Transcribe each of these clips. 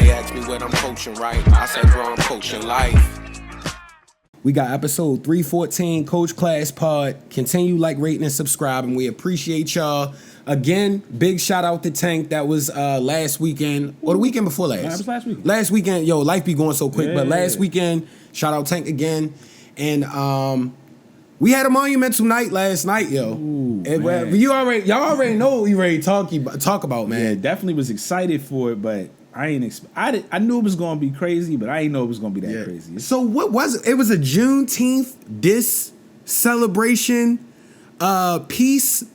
They ask me what I'm coaching, right? I said, bro, I'm coaching life. We got episode 314, Coach Class Pod. Continue like, rating, and subscribing. We appreciate y'all. Again, big shout out to Tank. That was last weekend, or the weekend before last. Nah, it was last weekend. Last weekend, yo, life be going so quick. But last weekend, shout out Tank again. And we had a monumental night last night, yo. Ooh, y'all already know what we ready to talk about, man. Yeah, definitely was excited for it, but I knew it was gonna be crazy, but I didn't know it was gonna be that crazy. So what was it? It was a Juneteenth diss celebration, peace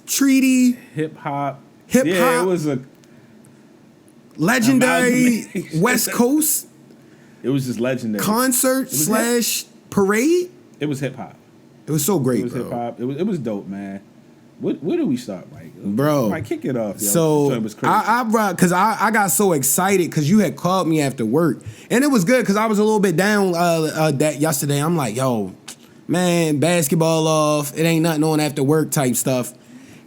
treaty, hip hop. Yeah, it was a legendary West Coast. It was just legendary concert / parade. It was hip hop. It was so great, It was hip hop. It was dope, man. Where do we start, Mike? Bro, Mike, kick it off. Yo. So it was crazy. I got so excited because you had called me after work, and it was good because I was a little bit down that yesterday. I'm like, yo, man, basketball off. It ain't nothing on after work type stuff.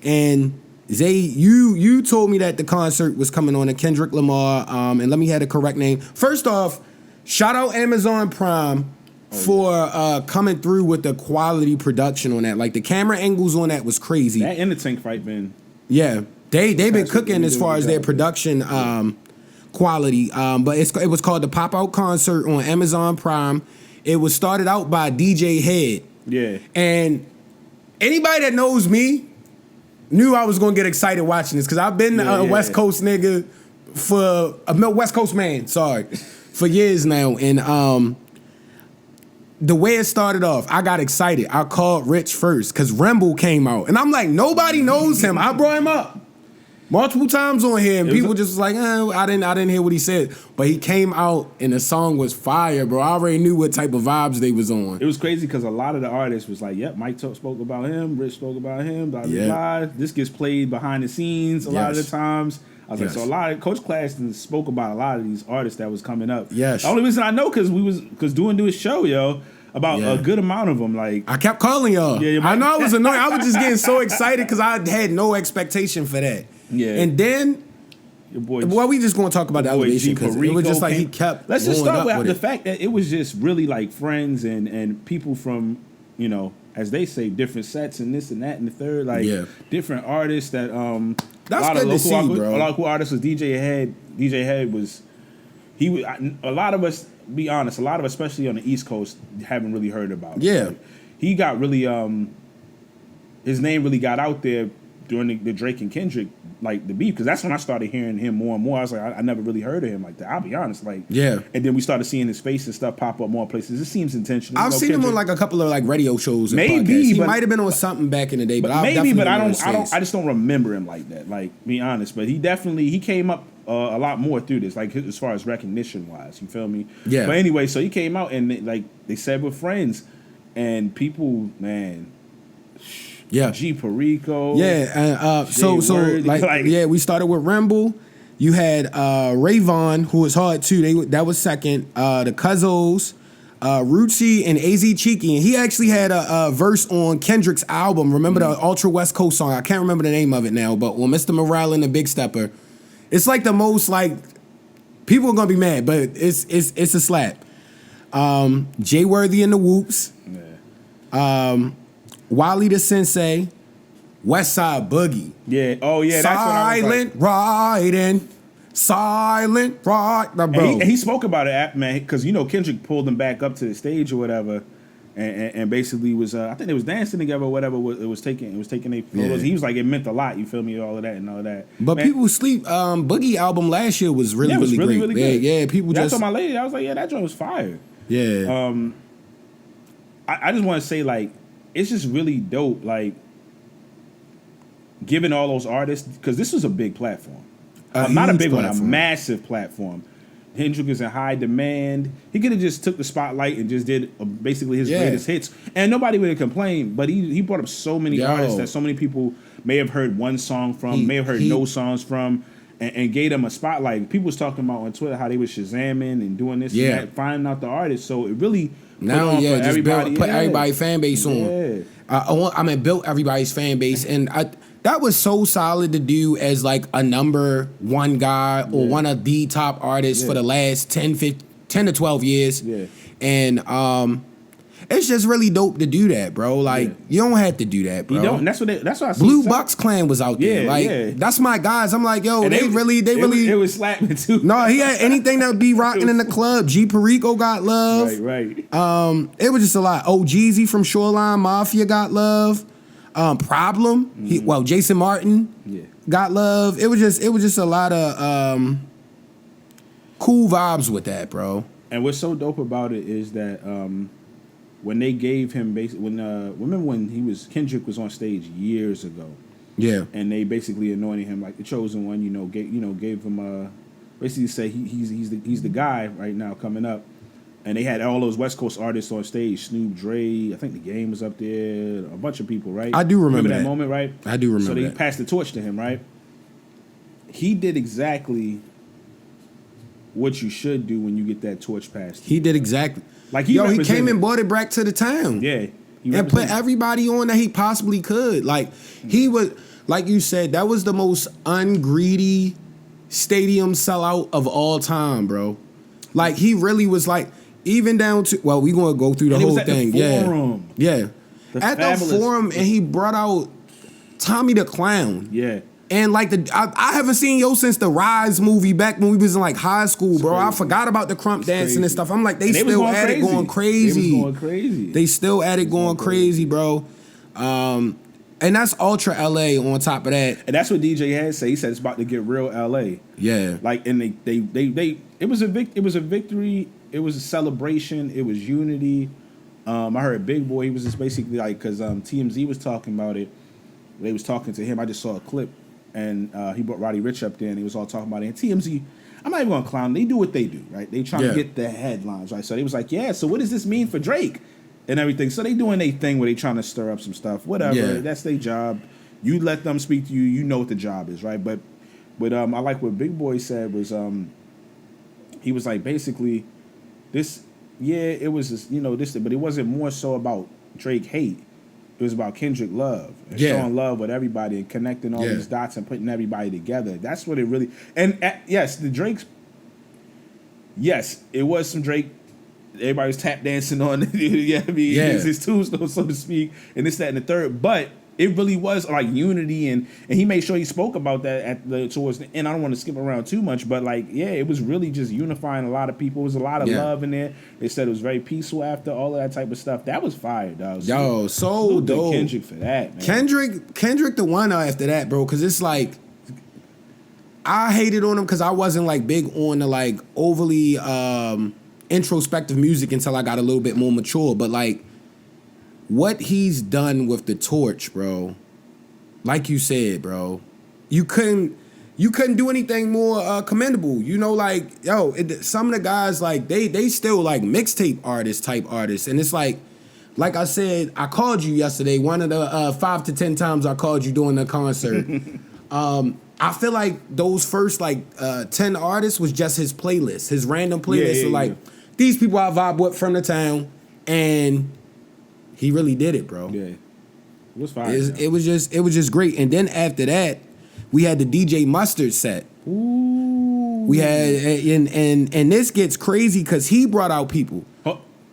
And Zay, you told me that the concert was coming on, a Kendrick Lamar. And let me have the correct name. First off, shout out Amazon Prime for coming through with the quality production on that. Like the camera angles on that was crazy. That and the Tank fight been. Yeah, they've been cooking as far as their production quality. But it was called the Pop Out Concert on Amazon Prime. It was started out by DJ Head. Yeah. And anybody that knows me knew I was gonna get excited watching this because I've been a West Coast nigga for West Coast man. Sorry, for years now, and the way it started off, I got excited. I called Rich first because Remble came out, and I'm like, nobody knows him. I brought him up multiple times on here, and people just was like, I didn't hear what he said, but he came out, and the song was fire, bro. I already knew what type of vibes they was on. It was crazy because a lot of the artists was like, yep, Mike spoke about him, Rich spoke about him, blah, blah, blah. This gets played behind the scenes a lot of the times. I was like, so a lot of Coach Claxton spoke about a lot of these artists that was coming up. Yes. The only reason I know because doing this show, yo, about a good amount of them. Like I kept calling y'all. Yeah, I know I was annoying. I was just getting so excited because I had no expectation for that. Yeah. And then, we just going to talk about the elevation because it was just like he kept. Let's just start with the fact that it was just really like friends and people from, as they say, different sets and this and that and the third, like different artists that that's good to see, bro. A lot of cool artists was DJ Head. DJ Head was a lot of us. Be honest, a lot of us, especially on the East Coast, haven't really heard about him. Yeah. Like, he got really his name really got out there during the Drake and Kendrick like the beef, because that's when I started hearing him more and more. I was like, I never really heard of him like that. I'll be honest, like and then we started seeing his face and stuff pop up more places. It seems intentional. I've seen him on like a couple of like radio shows. And maybe podcasts. He might have been on something back in the day, but I just don't remember him like that. Like, be honest, but he came up a lot more through this, like as far as recognition wise. You feel me? Yeah. But anyway, so he came out and they said we're friends, and people, man. Yeah, G Perico. Yeah, so we started with Remble. You had Rayvon, who was hard too. That was second. The Cuzzos, Rucci, and AZ Cheeky, and he actually had a verse on Kendrick's album. Remember the Ultra West Coast song? I can't remember the name of it now, but on Mr. Morale and the Big Stepper, it's like the most like people are gonna be mad, but it's a slap. Jay Worthy and the Whoops. Yeah. Wally the Sensei, Westside Boogie. Yeah. Oh yeah. That's Silent riding, silent ride. Bro. And he spoke about it, man, because Kendrick pulled him back up to the stage or whatever, and basically was I think they was dancing together or whatever. It was taking their photos. Yeah. He was like, it meant a lot. You feel me? All of that and all of that. But man, people sleep. Boogie album last year was really great. Really good. Yeah. People just. I told my lady, I was like, yeah, that joint was fire. Yeah. I just want to say like, it's just really dope, like, giving all those artists, because this was a big platform. Not a big one, a massive platform. Kendrick is in high demand. He could have just took the spotlight and just did basically his greatest hits, and nobody would have complained. But he brought up so many artists that so many people may have heard one song from, may have heard no songs from, and gave them a spotlight. People was talking about on Twitter how they was Shazamming and doing this and that, finding out the artists. So it really put everybody fan base on. Built everybody's fan base, and that was so solid to do as like a number one guy or one of the top artists for the last 10 to 12 years. Yeah. And it's just really dope to do that, bro. Like you don't have to do that, bro. You don't. That's why I see Blue Bucks Clan was out there. Yeah, Like that's my guys. I'm like, yo, they really it was slapping too. No, he had anything that would be rocking in the club. G Perico got love. Right. It was just a lot. Oh, Jeezy from Shoreline Mafia got love. Problem. Jason Martin got love. It was just a lot of cool vibes with that, bro. And what's so dope about it is that when they gave him remember when Kendrick was on stage years ago. Yeah. And they basically anointed him like the chosen one, gave him basically say he's the guy right now coming up. And they had all those West Coast artists on stage, Snoop, Dre, I think The Game was up there, a bunch of people, right? I do remember that moment, right? I do remember So they that. passed the torch to him, right? He did exactly what you should do when you get that torch passed. He did exactly. Like he came and brought it back to the town. Yeah. And put everybody on that he possibly could. Like he was, like you said, that was the most ungreedy stadium sellout of all time, bro. Like he really was like, even down to, well, we gonna go through the whole thing. The Forum. Yeah. At the Forum, and he brought out Tommy the Clown. Yeah. And like I haven't seen Yo since the Rise movie back when we was in like high school, bro. I forgot about the crump dancing and stuff. I'm like, they still at it going crazy. They was going crazy. They still at it going crazy, bro. And that's Ultra LA on top of that. And that's what DJ had said. He said it's about to get real LA. Yeah. Like, and they it was a victory. It was a celebration. It was unity. I heard Big Boy. He was just basically like, because TMZ was talking about it. They was talking to him. I just saw a clip. And he brought Roddy Ricch up there, and he was all talking about it. And TMZ, I'm not even going to clown. They do what they do, right? They trying to get the headlines, right? So they was like, yeah, so what does this mean for Drake and everything? So they doing their thing where they trying to stir up some stuff. Whatever. Yeah. That's their job. You let them speak to you. You know what the job is, right? But I like what Big Boy said was he was like, basically, this, it was this, this, but it wasn't more so about Drake hate. It was about Kendrick love and showing love with everybody and connecting all these dots and putting everybody together. That's what it really. And yes, the Drake's. Yes, it was some Drake. Everybody was tap dancing on. His tombstone, so to speak, and this, that, and the third. But it really was like unity, and he made sure he spoke about that towards the end. I don't want to skip around too much, but it was really just unifying a lot of people. There was a lot of love in there. They said it was very peaceful after all of that type of stuff. That was fire, dog. Yo, so dope. Kendrick for that, man. Kendrick the one after that, bro, because it's like I hated on him because I wasn't like big on the like overly introspective music until I got a little bit more mature, but like. What he's done with the torch, bro, like you said, bro, you couldn't do anything more commendable. Some of the guys, like, they still, like, mixtape type artists. And it's like I said, I called you yesterday, one of the 5 to 10 times I called you during the concert. I feel like those first, 10 artists was just his playlist, his random playlist. These people I vibe with from the town, and... he really did it, bro. Yeah, it was fine. It was just great. And then after that, we had the DJ Mustard set. Ooh. We had and this gets crazy because he brought out people.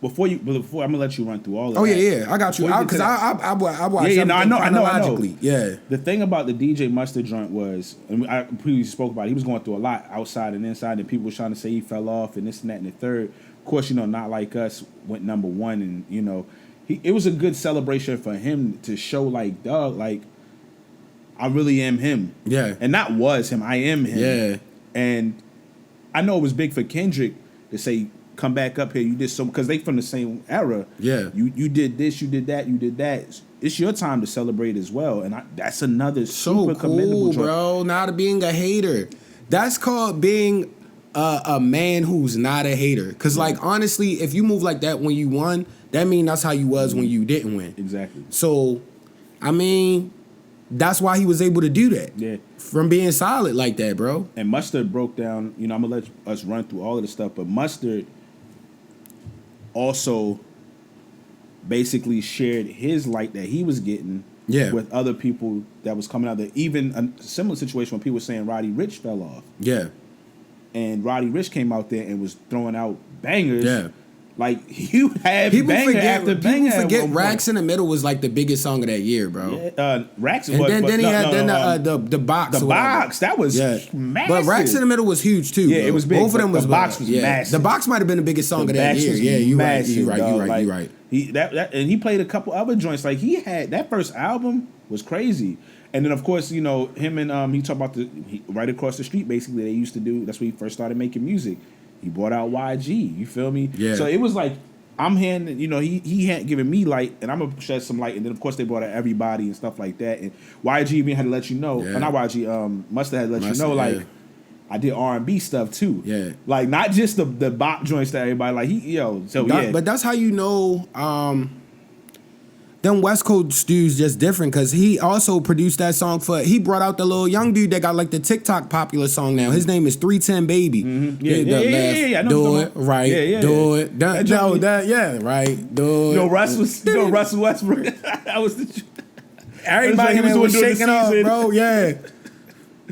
Before I'm gonna let you run through all of that. Oh yeah, I got you. Because I watched chronologically. Yeah. The thing about the DJ Mustard joint was, and I previously spoke about it, he was going through a lot outside and inside, and people were trying to say he fell off and this and that and the third. Of course, Not Like Us went number one, and it was a good celebration for him to show, like, dog, like, I really am him. Yeah. And not was him, I am him. Yeah. And I know it was big for Kendrick to say, come back up here, you did so, because they from the same era. Yeah. You did this, you did that, you did that. It's your time to celebrate as well. And that's another super commendable joint. Bro, not being a hater. That's called being a man who's not a hater. Because, honestly, if you move like that when you won, that means that's how you was when you didn't win. Exactly. So, I mean, that's why he was able to do that. Yeah. From being solid like that, bro. And Mustard broke down, I'm going to let us run through all of this stuff, but Mustard also basically shared his light that he was getting with other people that was coming out there. Even a similar situation when people were saying Roddy Ricch fell off. Yeah. And Roddy Ricch came out there and was throwing out bangers. Yeah. Like, you had banger after banger. People forget Racks in the Middle was like the biggest song of that year, bro. Yeah, Racks and was, then he had the box. The box, that was massive. But Racks in the Middle was huge too. Yeah, bro. it was big. Both of them was the box was massive. The box might have been the biggest song of that year. Yeah, you right. And he played a couple other joints. Like, he had that first album was crazy. And then, of course, you know, him and he talked about right across the street, basically, they used to do, that's when he first started making music. He brought out YG, you feel me? Yeah. So it was like, I'm handing, you know, he had given me light, and I'm going to shed some light. And then, of course, they brought out Everybody and stuff like that. And YG even had to let you know, or not YG, Mustard had to let you know, like, I did R&B stuff too. Yeah. Like, not just the bop joints that everybody, like, But that's how you know, them West Coast dudes just different, because he also produced that song he brought out the little young dude that got like the TikTok popular song now. His name is 310 Baby. Mm-hmm. Yeah. Do it right. Do it. Right. Do it. Russell Westbrook. That was the. Everybody was shaking off, bro. Yeah.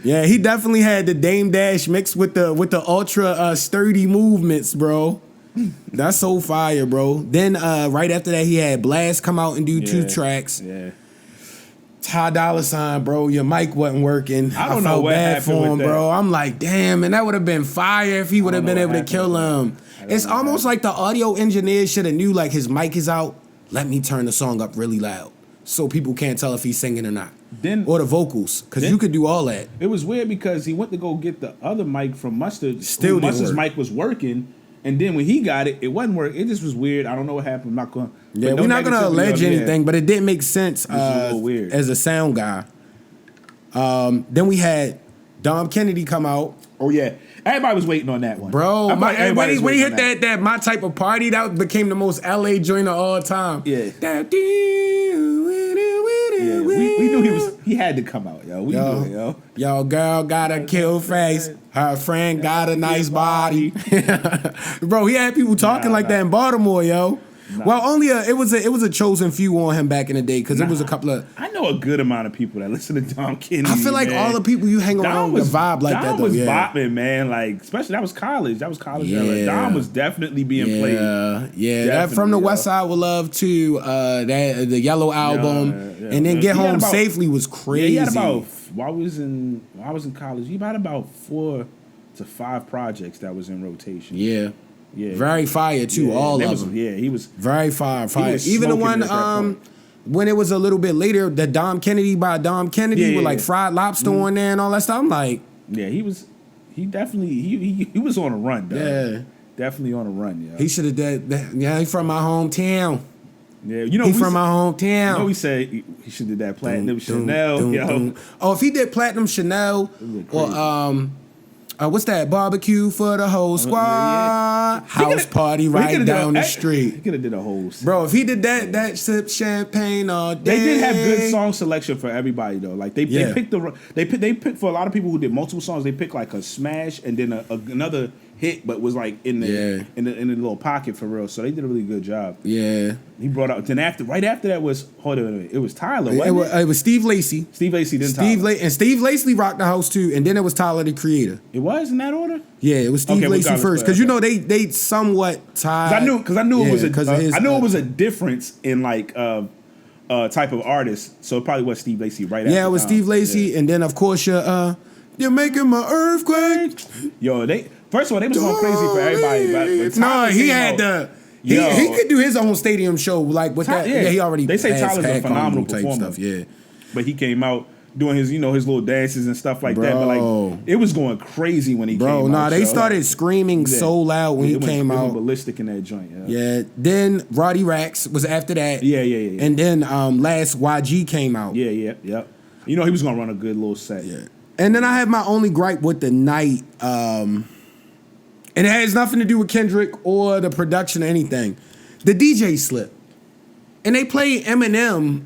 Yeah, he definitely had the Dame Dash mixed with the ultra sturdy movements, bro. That's so fire, bro. Then right after that, he had Blast come out and do 2 tracks. Yeah. Ty Dolla $ign, bro. Your mic wasn't working. I don't know what happened for him, with that. bro. I'm like, damn, and that would have been fire if he would have been able to kill him. It's almost like the audio engineer should have knew, like, his mic is out. Let me turn the song up really loud so people can't tell if he's singing or not. Or the vocals, because you could do all that. It was weird because he went to go get the other mic from Mustard. Mustard's mic was working, and then when he got it, it wasn't working. It just was weird. I don't know what happened. I'm not going. Yeah, we're not going to allege anything, but it didn't make sense weird. as a sound guy. Then we had Dom Kennedy come out. Oh yeah, everybody was waiting on that one, bro. When he hit that My Type of Party, that became the most LA joint of all time. Yeah. Yeah, we knew he had to come out, yo. We knew it, yo. Yo, girl got a kill face. Her friend got a nice body. Bro, he had people talking like that in Baltimore, yo. Well, only it was a chosen few on him back in the day, because it was a couple of. I know a good amount of people that listen to Dom Kennedy. I feel like all the people you hang around with vibe like that. Dom was bopping, man. Like, especially that was college. Yeah. Dom was definitely being played. Yeah. That From the West Side with Love too. The Yellow album, and then Get Home Safely was crazy. Yeah, he had about. While I was in college, he had about 4 to 5 projects that was in rotation. Yeah. Yeah, very fire too. All of them. Yeah, he was very fire. Even the one when it was a little bit later, the Dom Kennedy by Dom Kennedy with like Fried Lobster on there and all that stuff. I'm like, he definitely he was on a run. Dog. Yeah, definitely on a run. Yeah, he should have did that. Yeah, he's from my hometown. Yeah, you know he's from my hometown. You know, we said he should have did that Platinum Chanel. Yo. Oh, if he did Platinum Chanel or what's that? Barbecue for the whole squad. House party right down the street. He could have did a whole. Bro, if he did that sip champagne all day. They did have good song selection for everybody though. Like they picked they picked for a lot of people who did multiple songs. They picked like a smash and then another hit, but was like in the little pocket for real. So they did a really good job. Yeah. He brought out right after that was it was Tyler. It was Steve Lacy. Steve Lacy, then Tyler. And Steve Lacy rocked the house too, and then it was Tyler the Creator. It was in that order. Yeah, it was Steve Lacy first, because you know they somewhat tied. I knew it was it was a difference in like type of artist. So it probably was Steve Lacy right after. Yeah, it was Steve Lacy, and then of course you're making my earthquake. Yo, first of all, they was going crazy for everybody. But he had the. He could do his own stadium show like with that. Yeah, he already. They say Tyler's a phenomenal performer. Stuff, yeah, but he came out doing his his little dances and stuff like that. But like it was going crazy when he came out. They started screaming so loud when he came out. Ballistic in that joint. Yeah. Then Roddy Racks was after that. Yeah. And then last YG came out. Yeah. You know he was gonna run a good little set. Yeah. And then I have my only gripe with the night. And it has nothing to do with Kendrick or the production or anything. The DJ slipped. And they played Eminem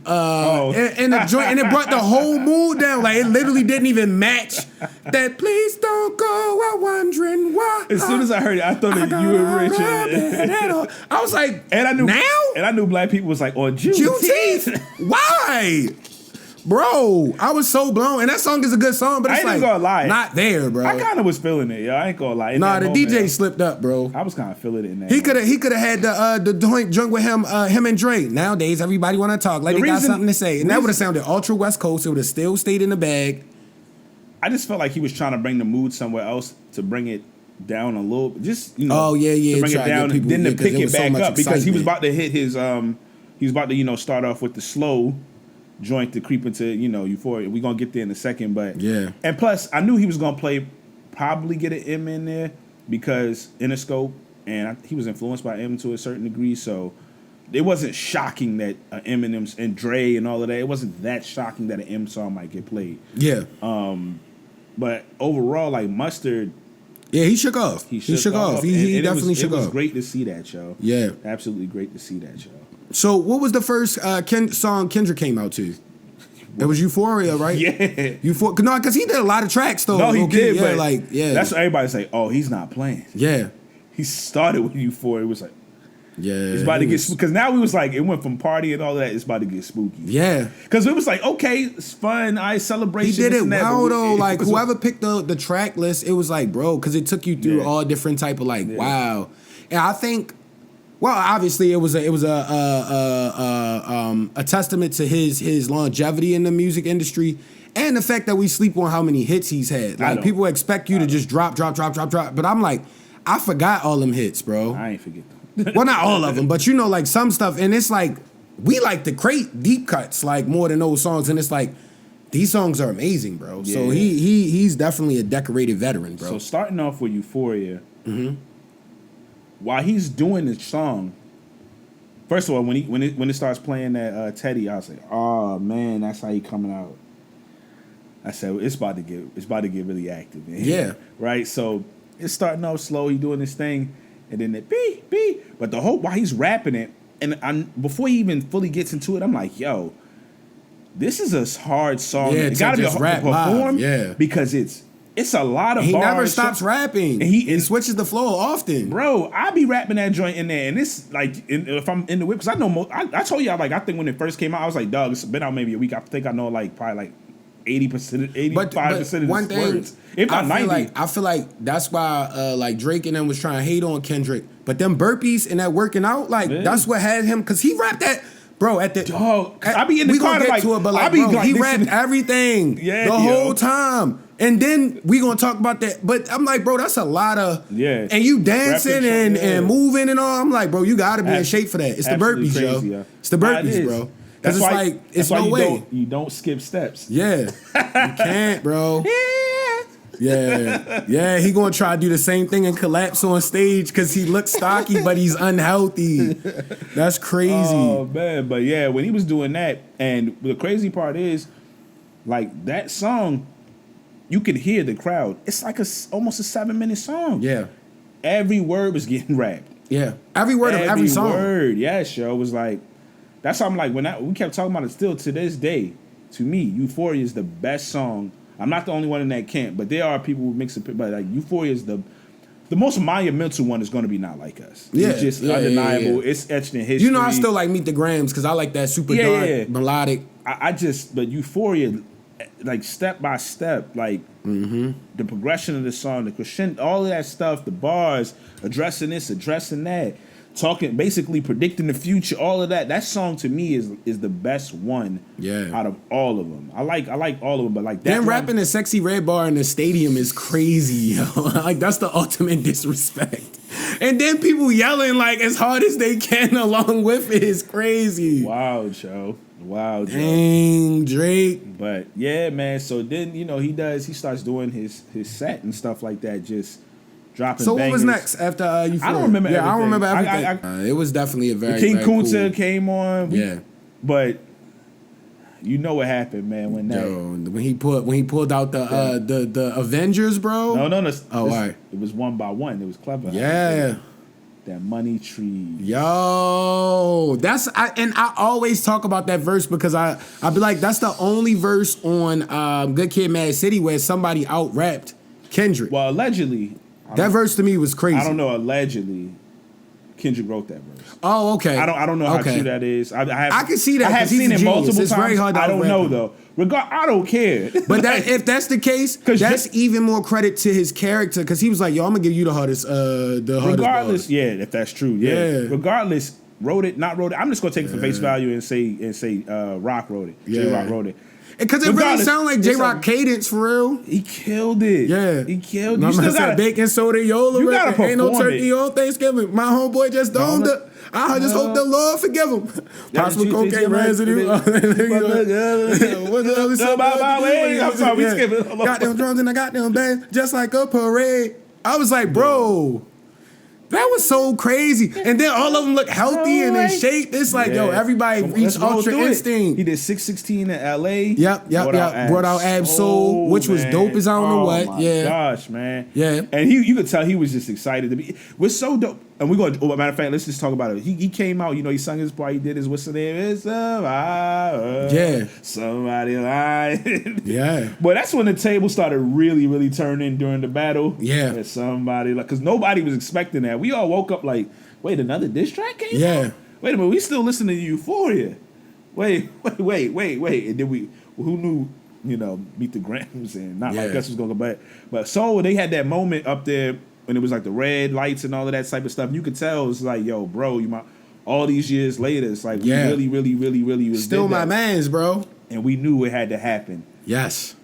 in the joint, and it brought the whole mood down. Like, it literally didn't even match that please don't go out wondering why. As soon as I heard it, I thought that you were rich. I was like, and I knew now? And I knew black people was like, on Juneteenth. Why? Bro, I was so blown. And that song is a good song, but it's I ain't like gonna lie. not there, bro. I kind of was feeling it, yo. I ain't gonna lie. Nah, the DJ slipped up, bro. I was kind of feeling it in that. He could have had the joint with him and Dre. Nowadays, everybody want to talk like they got something to say. And that would have sounded ultra West Coast. It would have still stayed in the bag. I just felt like he was trying to bring the mood somewhere else to bring it down a little, just to bring it down and then to pick it back up because he was about to hit his he was about to start off with the slow joint to creep into Euphoria. We're gonna get there in a second, but and plus I knew he was gonna probably get an M in there because Interscope, and he was influenced by M to a certain degree, so it wasn't shocking that Eminem and Dre and all of that. It wasn't that shocking that an M song might get played. Yeah. But overall, like Mustard. Yeah, he shook off. He shook off. He definitely shook off. It was great to see that, yo. Yeah. Absolutely great to see that, yo. So what was the first song Kendrick came out to? It was Euphoria, right? Yeah. Euphoria. No, because he did a lot of tracks, though. No, he did, yeah, but that's what everybody say, oh, he's not playing. Yeah. He started with Euphoria. It was like, yeah. It's about to get, because now we was like, it went from party and all that, it's about to get spooky. Yeah. Because it was like, okay, it's fun, celebration. He did it well, though. Like, whoever picked the track list, it was like, bro, because it took you through all different type of wow. And I think, well, obviously it was a testament to his longevity in the music industry and the fact that we sleep on how many hits he's had. Like, people expect you to just drop. But I'm like, I forgot all them hits, bro. I ain't forget them. Well, not all of them, but like some stuff. And it's like, we like to create deep cuts, like more than those songs. And it's like, these songs are amazing, bro. Yeah. So he's definitely a decorated veteran, bro. So starting off with Euphoria, while he's doing the song, first of all, when it starts playing that Teddy, I was like, oh man, that's how he coming out. I said, it's about to get really active, man. Yeah. Right? So it's starting off slow, he doing this thing, and then it beep. But the whole while he's rapping it, and before he even fully gets into it, I'm like, yo, this is a hard song. Yeah, it gotta be a hard to perform. Yeah. Because it's a lot of bars. He never stops rapping. And he switches the flow often. Bro, I be rapping that joint in there, and it's like, if I'm in the whip, because I know I told y'all, like, I think when it first came out, I was like, dog, it's been out maybe a week. I think I know like probably like 80%, 85% of the words. If not 90. I feel like that's why like Drake and them was trying to hate on Kendrick. But them burpees and that working out, like that's what had him, because he rapped that. Bro, I be in the car like, to it, but like, bro, he rapped everything the whole time. And then we gonna talk about that. But I'm like, bro, that's a lot of and you dancing and moving and all. I'm like, bro, you gotta be in shape for that. It's the burpees, crazy, yo. It's the burpees, bro. Because it's like, it's no way. You don't skip steps. Yeah. You can't, bro. Yeah, he gonna try to do the same thing and collapse on stage because he looks stocky, but he's unhealthy. That's crazy. Oh man, but yeah, when he was doing that, and the crazy part is, like, that song, you could hear the crowd. It's like almost a 7-minute song. Yeah, every word was getting rapped. Yeah, every word of every song. Every word, yeah, show was like. That's how I'm like, we kept talking about it still to this day. To me, Euphoria is the best song. I'm not the only one in that camp, but there are people who mix it. But like, Euphoria is the most monumental one is going to be Not Like Us. Yeah, it's just undeniable. Yeah. It's etched in history. I still like Meet the Grams because I like that super dark, melodic. But Euphoria, like step by step, like the progression of the song, the crescendo, all of that stuff, the bars, addressing this, addressing that. Talking, basically predicting the future, all of that. That song to me is the best one out of all of them. I like all of them, but like that. Then rapping a Sexy Red Bar in the stadium is crazy, yo. Like, that's the ultimate disrespect. And then people yelling like as hard as they can along with it is crazy. Wow, Joe. Wow, Joe. Dang, Drake. But yeah, man. So then he starts doing his set and stuff like that. Just. Dropping so bangers. What was next after Euphoria? I don't remember everything. I don't remember everything. It was definitely a very King Kunta cool. came on. But you know what happened, man, when he pulled out the Avengers, bro. No. All right. It was one by one. It was clever. Yeah. That Money Tree. Yo, I always talk about that verse because I be like, that's the only verse on Good Kid, Mad City where somebody out rapped Kendrick. Well, allegedly. That verse to me was crazy. I don't know, allegedly. Kendrick wrote that verse. Oh, okay. I don't know how true that is. I can see that. I have seen it multiple times. Very hard to I don't know though. I don't care. But if that's the case, that's even more credit to his character because he was like, "Yo, I'm gonna give you the hardest." Regardless, if that's true, Regardless, wrote it, not wrote it. I'm just gonna take it for face value and say Rock wrote it. J Rock wrote it. Because it really sounded like J Rock cadence for real. He killed it. Yeah, he killed it. You still got bacon soda Yola. You gotta perform. Ain't no turkey on Thanksgiving. My homeboy just domed it. I just hope the Lord forgive him. Possible cocaine residue. What's the other? I'm sorry, we skipping. Goddamn drums in the goddamn band, just like a parade. I was like, bro. That was so crazy. And then all of them look healthy and in shape. It's like, yo, everybody reached Ultra Instinct. He did 616 in L.A. Yep. Brought out Ab Soul, which was dope as I don't know what. Gosh, man. Yeah. And you could tell he was just excited to be. Was so dope. And we're going to, matter of fact, let's just talk about it. He came out, he sung his part. He did his, what's the name? It's somebody lying. Yeah. But that's when the table started really, really turning during the battle. Yeah. Somebody, because nobody was expecting that. We all woke up like, wait, another diss track came out? Wait a minute, we still listening to Euphoria. Wait. And then who knew, Meet the Grams and not like us was going to go back. But so they had that moment up there when it was like the red lights and all of that type of stuff. You could tell it's like, yo, bro, all these years later, it's like we really was still my mans, bro. And we knew it had to happen. Yes.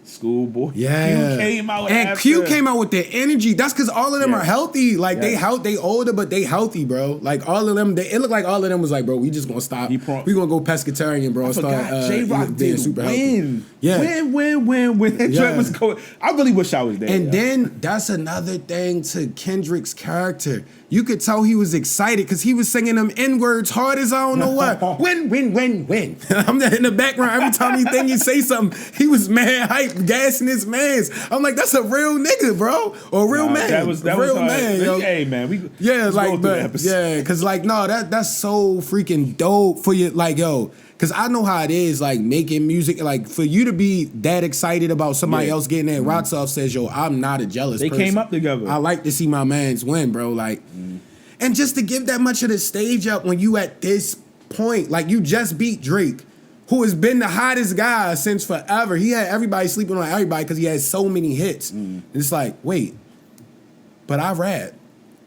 Schoolboy. Yeah. Q came out and Q came out with their energy. That's because all of them are healthy. Like they older, but they healthy, bro. Like all of them, it looked like all of them was like, bro, we just gonna stop. We gonna go pescatarian, bro. J Rock did super win. Healthy. Yeah. Win. That joint was going. I really wish I was there. And then that's another thing to Kendrick's character. You could tell he was excited because he was singing them N-words hard as I don't know what. Win. I'm in the background every time he say something. He was mad hype, gassing his mans. I'm like, that's a real nigga, bro, or a real man. That was real man. Yo. Hey man, because that's so freaking dope for you, like yo. Because I know how it is, like, making music. Like, for you to be that excited about somebody else getting their rocks off says, yo, I'm not a jealous person. They came up together. I like to see my mans win, bro. Like, and just to give that much of the stage up when you at this point, like, you just beat Drake, who has been the hottest guy since forever. He had everybody sleeping on everybody because he had so many hits. And it's like, wait, but I rap.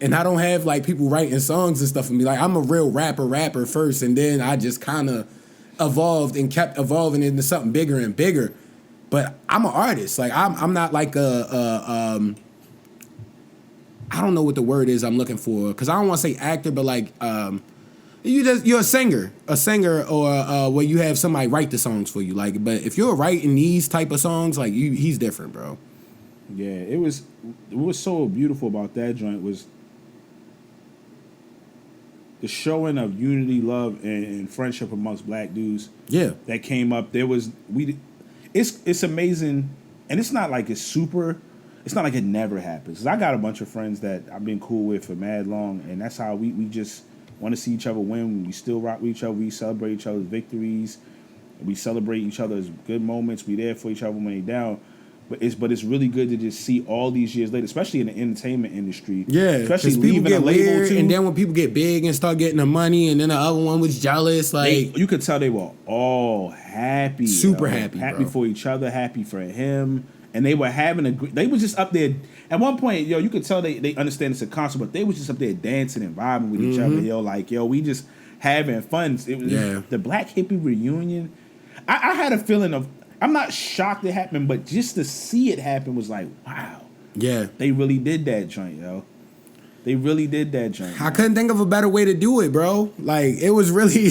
And I don't have, like, people writing songs and stuff for me. Like, I'm a real rapper first, and then I just kind of evolved and kept evolving into something bigger and bigger. But I'm an artist. Like I'm not like I don't know what the word is I'm looking for because I don't want to say actor, but like you're a singer or where you have somebody write the songs for you. Like, but if you're writing these type of songs, like he's different, bro. Yeah, it was so beautiful about that joint was the showing of unity, love, and friendship amongst black dudes. Yeah, that came up. It's amazing, and it's not like it's not like it never happens. 'Cause I got a bunch of friends that I've been cool with for mad long, and that's how we just want to see each other win. We still rock with each other. We celebrate each other's victories. We celebrate each other's good moments. We there for each other when they down. But it's really good to just see all these years later, especially in the entertainment industry. Yeah, especially leaving a label weird, too. And then when people get big and start getting the money, and then the other one was jealous, like you could tell they were all happy, super happy for each other, happy for him, and they were they were just up there. At one point, you could tell they understand it's a concert, but they was just up there dancing and vibing with each other. Like we just having fun. It was the Black Hippie reunion. I had a feeling of. I'm not shocked it happened, but just to see it happen was like, wow. Yeah. They really did that joint, yo. They really did that joint. I couldn't think of a better way to do it, bro. Like, it was really,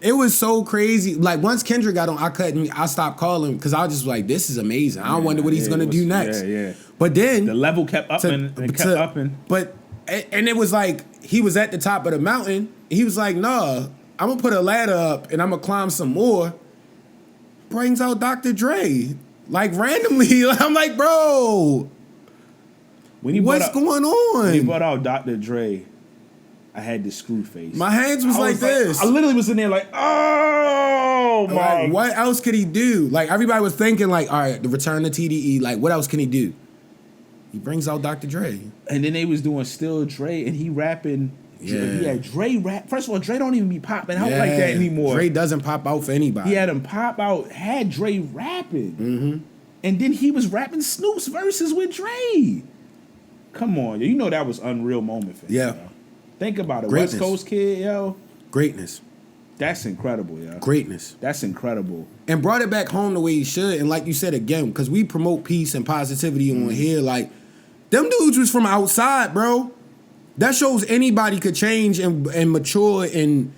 it was so crazy. Like, once Kendrick got on, I stopped calling because I was just like, this is amazing. I wonder what he's going to do next. Yeah. But then. The level kept upping and kept upping. But, and it was like, he was at the top of the mountain. And he was like, nah, I'm going to put a ladder up and I'm going to climb some more. Brings out Dr. Dre, like randomly. I'm like, bro, what's going on? When he brought out Dr. Dre, I had this screw face. My hands was like this. I literally was in there like, oh my. Like, what else could he do? Like everybody was thinking like, all right, the return to TDE. Like, what else can he do? He brings out Dr. Dre, and then they was doing Still Dre, and he rapping. He had Dre rap. First of all, Dre don't even be popping out like that anymore. Dre doesn't pop out for anybody. He had him pop out, had Dre rapping. And then he was rapping Snoop's verses with Dre. Come on, yo. You know that was unreal moment for him. Yeah. Yo. Think about it. Greatness. West Coast kid, yo. Greatness. That's incredible, yo. Greatness. That's incredible. And brought it back home the way he should. And like you said again, because we promote peace and positivity on here, like, them dudes was from outside, bro. That shows anybody could change and mature and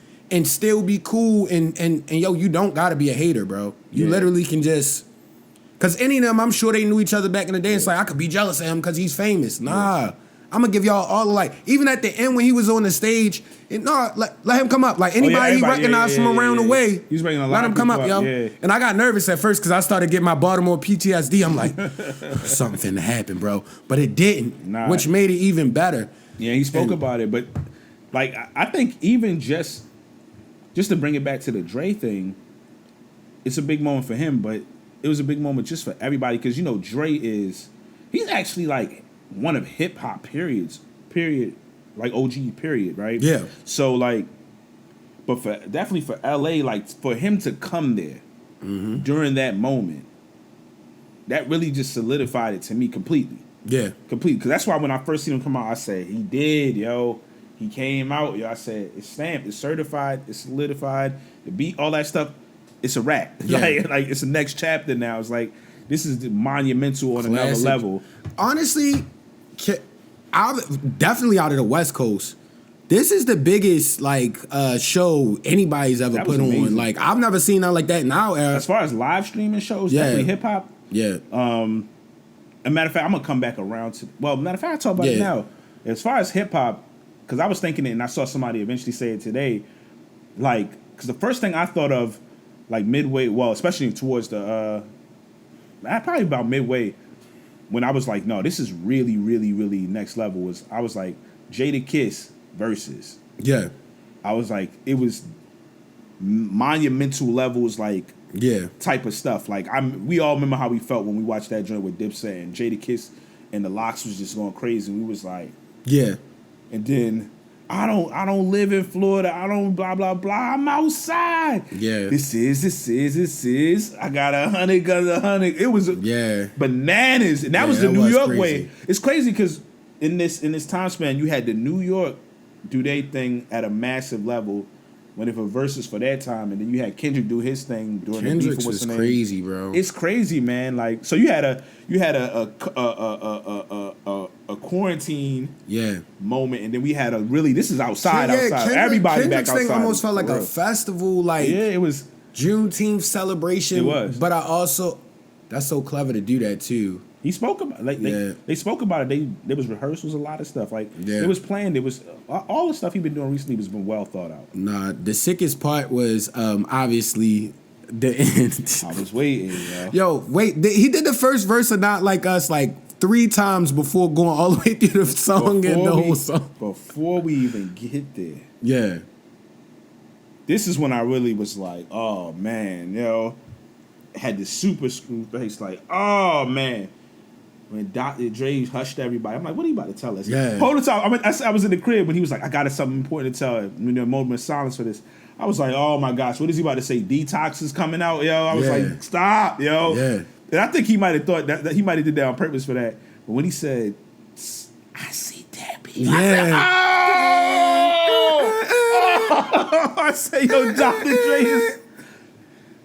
still be cool. And yo, you don't gotta be a hater, bro. You literally can just... Because any of them, I'm sure they knew each other back in the day. It's like, I could be jealous of him because he's famous. Nah. I'm going to give y'all all the like. Even at the end when he was on the stage, let him come up. Like anybody he recognized from around the way, he's bringing a lot let him come up, yo. Yeah. And I got nervous at first because I started getting my Baltimore PTSD. I'm like, something finna happen, bro. But it didn't, which made it even better. Yeah, he spoke about it. But like, I think even just to bring it back to the Dre thing, it's a big moment for him, but it was a big moment just for everybody because, you know, he's actually like one of hip hop period, like OG period, right? Yeah. So like, but definitely for LA, like for him to come there during that moment, that really just solidified it to me completely. Yeah. Completely. Because that's why when I first seen him come out, I said, he did, yo. He came out, yo. I said, it's stamped, it's certified, it's solidified, the beat, all that stuff. It's a wrap. Yeah. like it's the next chapter now. It's like this is monumental on another level. Honestly, definitely out of the West Coast, this is the biggest like show anybody's ever put on. Like I've never seen nothing like that in our era. As far as live streaming shows, definitely hip hop. Yeah. A matter of fact, I'm gonna come back around to. Well, matter of fact, I'll talk about it now. As far as hip hop, because I was thinking it, and I saw somebody eventually say it today. Like, because the first thing I thought of. Like midway, well, especially towards the, probably about midway, when I was like, no, this is really, really, really next level. I was like, Jadakiss versus. Yeah. I was like, it was monumental levels, like, type of stuff. Like, we all remember how we felt when we watched that joint with Dipset and Jadakiss and the Lox was just going crazy. And we was like, yeah. And then I don't live in Florida. I don't blah blah blah. I'm outside. Yeah. This is. I got 100. It was bananas, and that was the New York way. It's crazy because in this time span, you had the New York do their thing at a massive level. When if a versus for that time, and then you had Kendrick do his thing during the beef. Was crazy, bro. It's crazy, man. Like so, you had a quarantine moment, and then we had a really this is outside. Everybody back outside. Thing almost felt like a festival, like it was Juneteenth celebration. It was, but I also that's so clever to do that too. He spoke about they spoke about it. There was rehearsals, a lot of stuff. Like it was planned. It was all the stuff he's been doing recently has been well thought out. Nah, the sickest part was obviously the end. I was waiting, yo. He did the first verse of Not Like Us like 3 times before going all the way through the song and the whole song. Before we even get there. Yeah. This is when I really was like, oh man, yo. Had the super screw face like, oh man. When Dr. Dre hushed everybody, I'm like, what are you about to tell us? Yeah. Hold the time. I was in the crib when he was like, I got something important to tell him. A moment of silence for this. I was like, oh my gosh, what is he about to say? Detox is coming out, yo. I was like, stop, yo. Yeah. And I think he might have thought that he might have did that on purpose for that. But when he said, I see that people. Yeah. I said, yo, Dr. Dre is.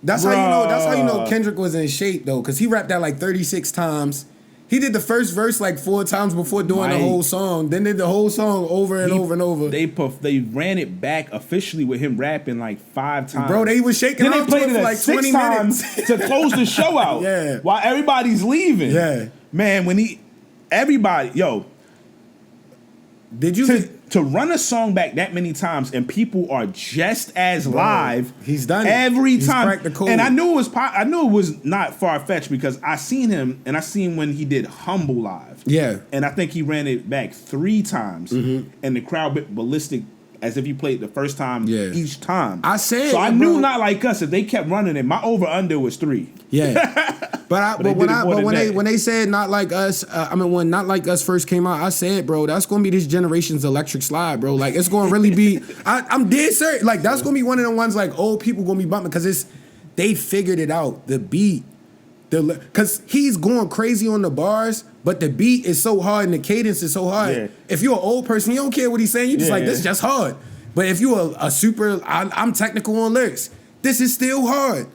That's how you know Kendrick was in shape though, because he rapped that like 36 times. He did the first verse like 4 times before doing the whole song. Then did the whole song over and over and over. They ran it back officially with him rapping like 5 times. Bro, they was shaking then out they played to it for like 20 minutes to close the show out. Yeah. While everybody's leaving. Yeah. Man, did you to run a song back that many times and people are just as live? He's done it every He's time. Cracked the code. And I knew it was not far fetched because I seen him and I seen when he did Humble live. Yeah. And I think he ran it back 3 times, and the crowd went ballistic. as if you played the first time each time. I said, so I knew Not Like Us. If they kept running it, my over under was 3. Yeah, but when they said Not Like Us, when Not Like Us first came out, I said, bro, that's gonna be this generation's electric slide, bro. Like it's gonna really be. I'm dead serious. Like that's gonna be one of the ones like old people gonna be bumping because they figured it out. The beat. Because he's going crazy on the bars, but the beat is so hard and the cadence is so hard. Yeah. If you're an old person, you don't care what he's saying. You just this is just hard. But if you're a super, I'm technical on lyrics. This is still hard.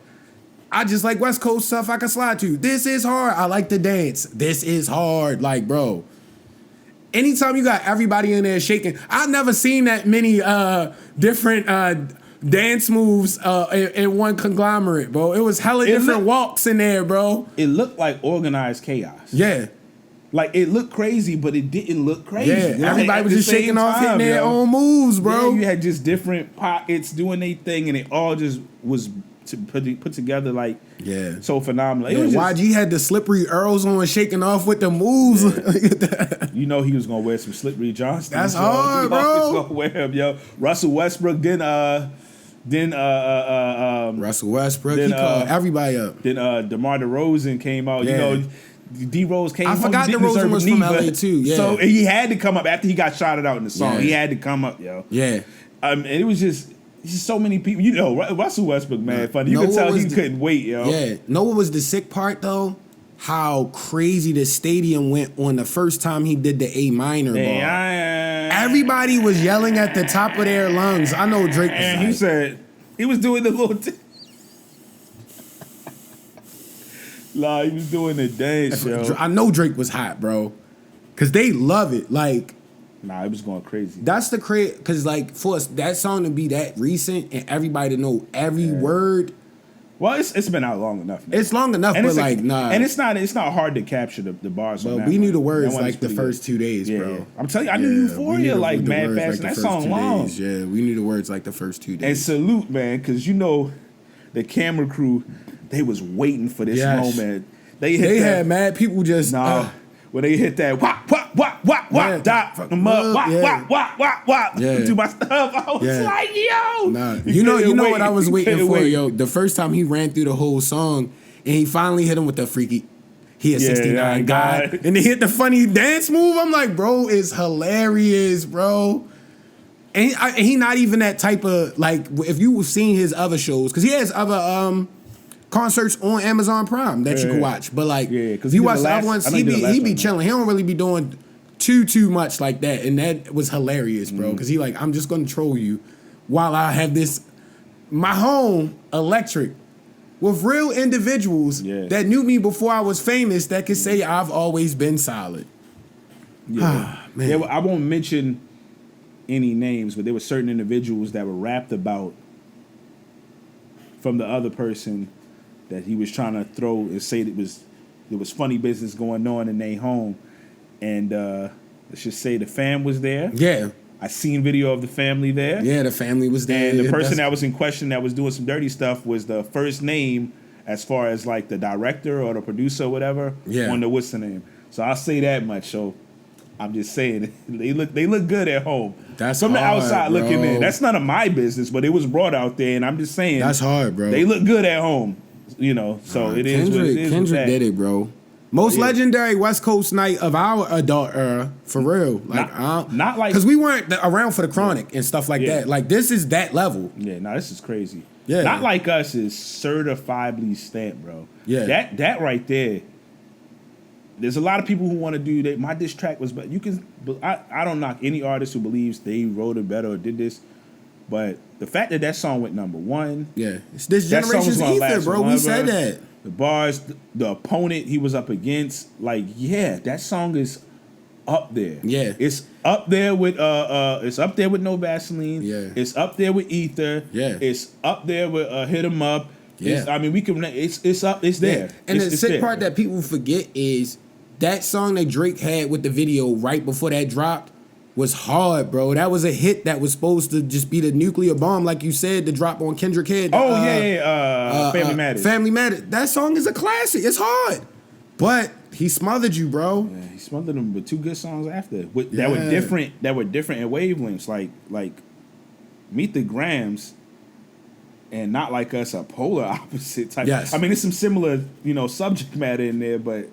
I just like West Coast stuff I can slide to. This is hard. I like the dance. This is hard. Like, bro. Anytime you got everybody in there shaking, I've never seen that many different dance moves in one conglomerate, bro. It was hella different walks in there, bro. It looked like organized chaos. Yeah. Like, it looked crazy, but it didn't look crazy. Yeah, you know? Everybody was just shaking off, hitting their own moves, bro. Yeah, you had just different pockets doing their thing, and it all just was put together like so phenomenal. Yeah, YG had the slippery Earls on shaking off with the moves. Yeah. You know he was gonna wear some slippery Johnston. That's hard, bro. He was gonna wear him, yo. Russell Westbrook Russell Westbrook, he called everybody up. Then DeMar DeRozan came out. You know, D-Rose came. I forgot DeRozan was from LA too. Yeah, so he had to come up after he got shouted out in the song. Yeah. He had to come up, yo. Yeah, and it was just so many people. You know, Russell Westbrook, man, funny. You could tell he couldn't wait, yo. Yeah, know what was the sick part though? How crazy the stadium went on the first time he did the A minor bar. Everybody was yelling at the top of their lungs. I know Drake was and he said he was doing the little Nah, he was doing the dance, yo. I know Drake was hot, bro. Cause they love it. Like, nah, it was going crazy. That's the crazy. Cause like for us, that song to be that recent and everybody to know every word. Well, it's been out long enough now. It's long enough, but like, nah. And it's not hard to capture the bars. But we knew the words like the first 2 days, bro. Yeah. I'm telling you, I knew Euphoria like mad fast. That song long. Yeah, we knew the words like the first 2 days. And salute, man, because you know the camera crew, they was waiting for this moment. They had mad people just when they hit that wop dot them up wop do my stuff. I was like, yo, you know what I was waiting for, yo. The first time he ran through the whole song and he finally hit him with the freaky. He a 69 guy, and they hit the funny dance move. I'm like, bro, it's hilarious, bro. And he not even that type of like. If you have seen his other shows, because he has other concerts on Amazon Prime that you can watch. But like, because you watch the other ones, he be chilling. He don't really be doing too much like that, and that was hilarious, bro. Because he like, I'm just gonna troll you while I have my home electric with real individuals that knew me before I was famous that could say I've always been solid. Yeah, man. Yeah, well, I won't mention any names, but there were certain individuals that were rapped about from the other person that he was trying to throw and say there was funny business going on in their home. And let's just say the fam was there. Yeah. I seen video of the family there. Yeah, the family was there. And the person that was in question that was doing some dirty stuff was the first name as far as like the director or the producer or whatever on the what's the name. So I'll say that much. So I'm just saying they look good at home. That's from the hard, outside bro. looking in. That's none of my business, but it was brought out there, and I'm just saying that's hard, bro. They look good at home, you know. So it is what it is. Kendrick did it, bro. Most legendary West Coast night of our adult era, for real. Like not like because we weren't around for the Chronic and stuff like that. Like this is that level. Yeah, no, this is crazy. Yeah, Not Like Us is certifiably stamped, bro. Yeah, that right there. There's a lot of people who want to do that. My diss track was, but you can. I don't knock any artist who believes they wrote it better or did this, but the fact that song went number one. Yeah, it's this generation's ether, bro. We said that. The bars, the opponent he was up against, like, that song is up there. Yeah, it's up there with it's up there with No Vaseline. Yeah, it's up there with Ether. Yeah, it's up there with Hit 'Em Up. Yeah, I mean we can. It's up. It's there. And the sick part that people forget is that song that Drake had with the video right before that dropped was hard, bro. That was a hit that was supposed to just be the nuclear bomb, like you said, to drop on Kendrick Head. Family Matters. Family Matters. That song is a classic. It's hard, but he smothered you, bro. Yeah, he smothered them with two good songs after that were different. That were different in wavelengths. Like Meet the Grams and Not Like Us are polar opposite type. Yes. I mean, there's some similar, subject matter in there, but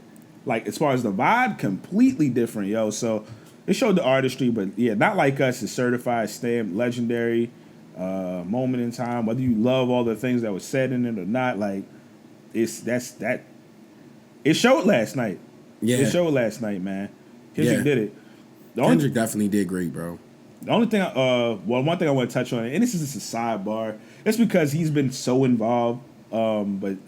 like as far as the vibe, completely different, yo. So it showed the artistry, but yeah, Not Like Us is certified, stamped, legendary, moment in time. Whether you love all the things that were said in it or not, like it showed last night. Yeah. It showed last night, man. Kendrick did it. Kendrick definitely did great, bro. The only thing, one thing I want to touch on, and this is just a sidebar, it's because he's been so involved. But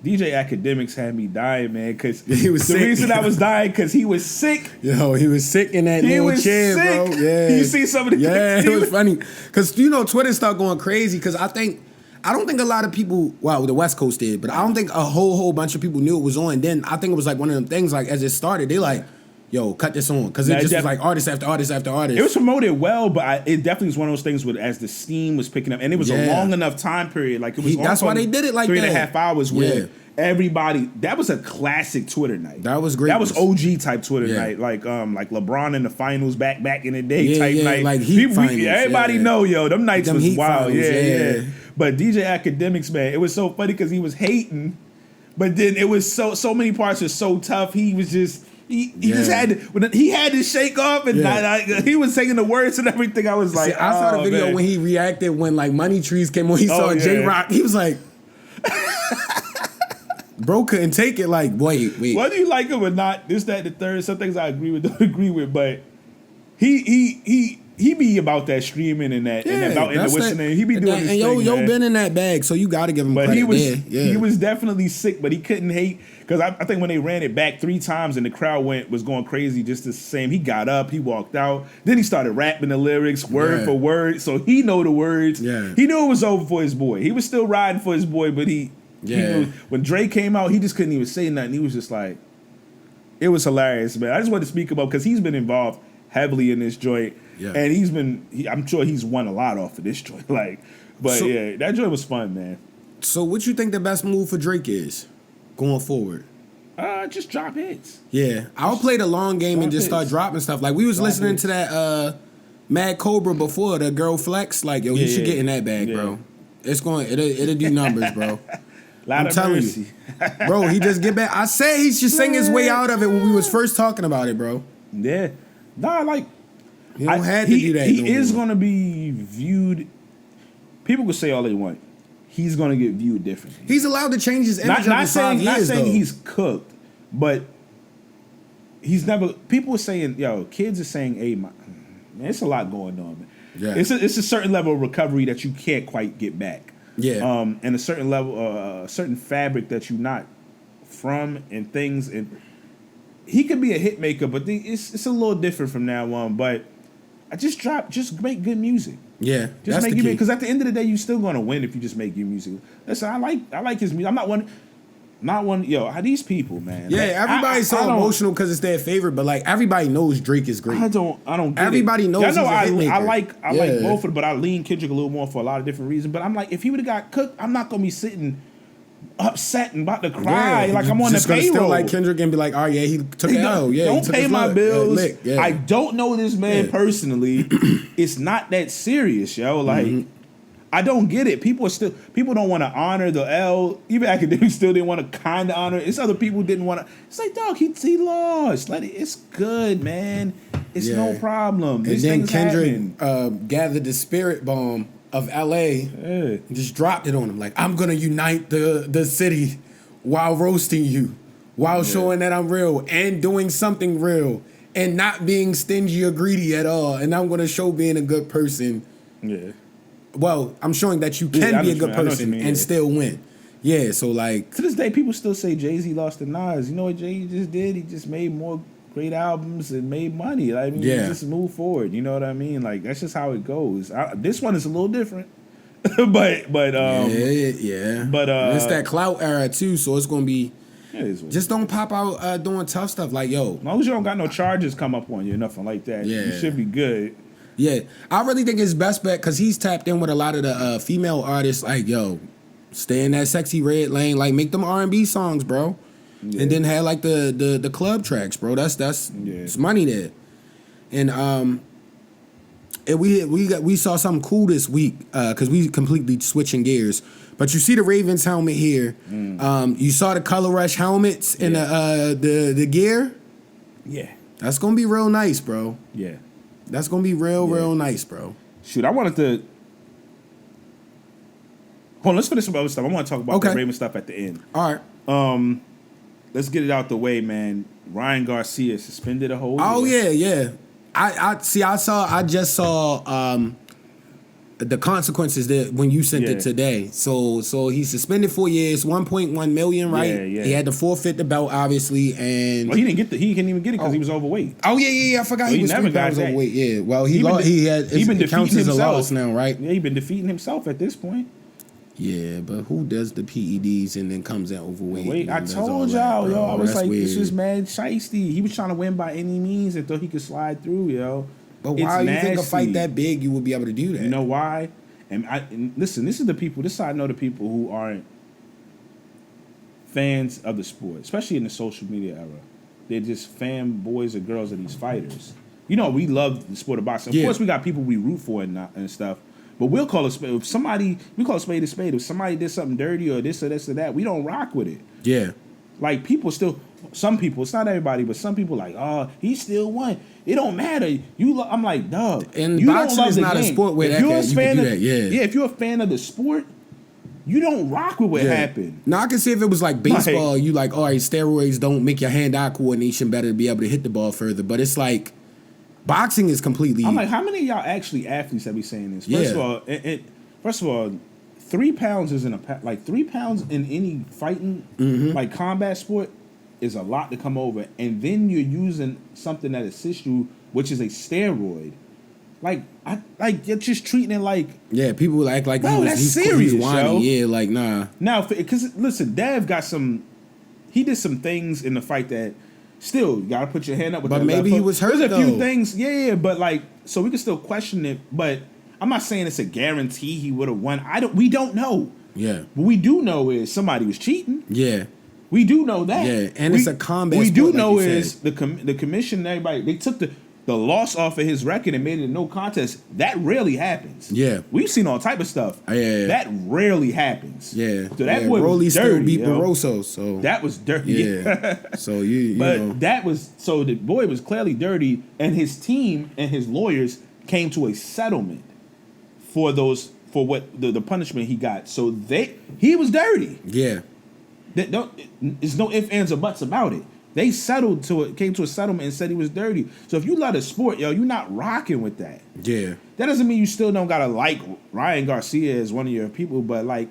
DJ Academics had me dying, man, because the reason I was dying because he was sick. Yo, he was sick in that little chair, sick. bro. Yeah, you see some of the it was funny because Twitter started going crazy because I don't think a lot of people, well, the West Coast did, but I don't think a whole bunch of people knew it was on. Then I think it was like one of them things, like as it started, they like, yo, cut this on. Because it just was like artist after artist after artist. It was promoted well, but it definitely was one of those things where as the steam was picking up, and it was a long enough time period. Like it was that's why they did it like 3.5 hours where everybody, that was a classic Twitter night. That was great. That was OG type Twitter night. Like LeBron in the finals back in the day type night. Like Heat finals. Everybody know, yo, them nights was wild. Finals, yeah. But DJ Academics, man, it was so funny because he was hating, but then it was so many parts were so tough. He was just he just had to shake off, and he was saying the words and everything. I was like, I saw the video when he reacted when like Money Trees came on. He saw J Rock. He was like, bro couldn't take it. Like, wait. Whether you like him or not, this, that, the third. Some things I agree with, don't agree with, but he be about that streaming and that and about in the whistling. He be doing this thing. Yo been in that bag, so you got to give him credit. He was definitely sick, but he couldn't hate because I think when they ran it back 3 times and the crowd was going crazy just the same. He got up, he walked out, then he started rapping the lyrics word for word, so he know the words. Yeah. He knew it was over for his boy. He was still riding for his boy, but he knew, when Dre came out, he just couldn't even say nothing. He was just like, it was hilarious, man. I just wanted to speak about because he's been involved heavily in this joint. Yeah. And I'm sure he's won a lot off of this joint. That joint was fun, man. So what you think the best move for Drake is going forward? Just drop hits. Yeah. I'll play the long game and just start dropping stuff. Like we was listening to that Mad Cobra before, the Girl Flex. Like, yo, he should get in that bag, bro. It'll do numbers, bro. I'm telling you. Bro, he just get back. I said he should sing his way out of it when we was first talking about it, bro. Yeah. Nah, like he don't have to do that. He is going to be viewed. People could say all they want. He's going to get viewed differently. He's allowed to change his image not saying though. He's cooked, but he's never. People are saying, yo, kids are saying, hey, man, it's a lot going on, man. Yeah. It's a certain level of recovery that you can't quite get back. Yeah. And a certain level, a certain fabric that you're not from, and things. And he could be a hit maker, but it's a little different from now on. But I just make good music. Yeah, just make good music, because at the end of the day, you're still gonna win if you just make good music. Listen, I like his music. I'm not one. Yo, how these people, man? Yeah, like, everybody's so emotional because it's their favorite, but like everybody knows Drake is great. I don't. Get everybody knows. He's a hit maker. I like both of them, but I lean Kendrick a little more for a lot of different reasons. But I'm like, if he would have got cooked, I'm not gonna be sitting upset and about to cry like I'm on the payroll. Still like Kendrick and be like, oh yeah, he took it out. Yeah, don't pay my bills. Yeah. I don't know this man personally. It's not that serious, yo. Like, I don't get it. People don't want to honor the L. Even academics still didn't want to kind of honor it. It's other people didn't want to. It's like, dog, he lost. It's good, man. It's no problem. And then Kendrick gathered the spirit bomb of LA and just dropped it on him. Like, I'm gonna unite the city while roasting you, while showing that I'm real and doing something real and not being stingy or greedy at all. And I'm gonna show being a good person. Yeah. Well, I'm showing that you can be a good person and still win. Yeah, so like to this day, people still say Jay-Z lost to Nas. You know what Jay just did? He just made more great albums and made money. I mean, just move forward. You know what I mean? Like, that's just how it goes. This one is a little different, but But it's that clout era too, so it's gonna be. Just don't pop out doing tough stuff like yo. As long as you don't got no charges come up on you, nothing like that. You should be good. Yeah, I really think his best bet because he's tapped in with a lot of the female artists. Like yo, stay in that sexy red lane. Like make them R&B songs, bro. Yeah. And then have like the club tracks, bro. That's it's money there. And we saw something cool this week because we completely switching gears. But you see the Ravens helmet here. You saw the Color Rush helmets and the gear. Yeah, that's gonna be real nice, bro. Yeah, that's gonna be real nice, bro. Shoot, I wanted to. Hold on, let's finish some other stuff. I want to talk about the Ravens stuff at the end. All right. Let's get it out the way, man. Ryan Garcia suspended a whole year. Oh yeah. I just saw the consequences that when you sent it today. So he's suspended 4 years, 1.1 million, right? Yeah. He had to forfeit the belt, obviously, and well, he couldn't even get it because he was overweight. Oh yeah. I forgot he was 3 pounds overweight. Yeah. Well, he counts as a loss now, right? Yeah, he's been defeating himself at this point. Yeah, but who does the PEDs and then comes out overweight? Wait, I told y'all, yo. I was like, weird. This is mad shiesty. He was trying to win by any means and thought he could slide through, yo. But why do you think a fight that big you would be able to do that? You know why? And listen, this is the people. This is how I know the people who aren't fans of the sport, especially in the social media era. They're just fanboys or girls of these fighters. You know, we love the sport of boxing. Of course, we got people we root for and stuff. But we'll call a spade. We call a spade a spade. If somebody did something dirty or this or that, we don't rock with it. Yeah. Like people still, some people, it's not everybody, but some people like, oh, he still won. It don't matter. I'm like, dog. And you boxing don't love is the not game. a sport where you can do that. Yeah, if you're a fan of the sport, you don't rock with what happened. Now I can see if it was like baseball, you like, all right, steroids don't make your hand-eye coordination better to be able to hit the ball further. But it's like, boxing is completely. I'm like, how many of y'all actually athletes that be saying this? First of all, 3 pounds isn't like 3 pounds in any fighting like combat sport is a lot to come over, and then you're using something that assists you, which is a steroid. Like you're just treating it like people act like he's serious, whiny. Yeah, like nah. Now, because listen, Dev he did some things in the fight that. Still, you gotta put your hand up with that. But maybe he was hurt. There's a few things, but like, so we can still question it. But I'm not saying it's a guarantee he would have won. We don't know. Yeah. What we do know is somebody was cheating. Yeah. We do know that. Yeah, and it's a combat. We sport, do like know is the commission. Everybody they took the loss off of his record and made it a no contest. That rarely happens. Yeah, we've seen all type of stuff. Yeah. That rarely happens. Yeah, so that boy Rolly was dirty, still beat Barroso, so that was dirty. Yeah, so you but know. that was so the boy was clearly dirty, and his team and his lawyers came to a settlement for what the punishment he got. So he was dirty. Yeah, there's no ifs, ands, or buts about it. They came to a settlement and said he was dirty. So if you love the sport, you're not rocking with that. Yeah. That doesn't mean you still don't gotta like Ryan Garcia as one of your people, but like,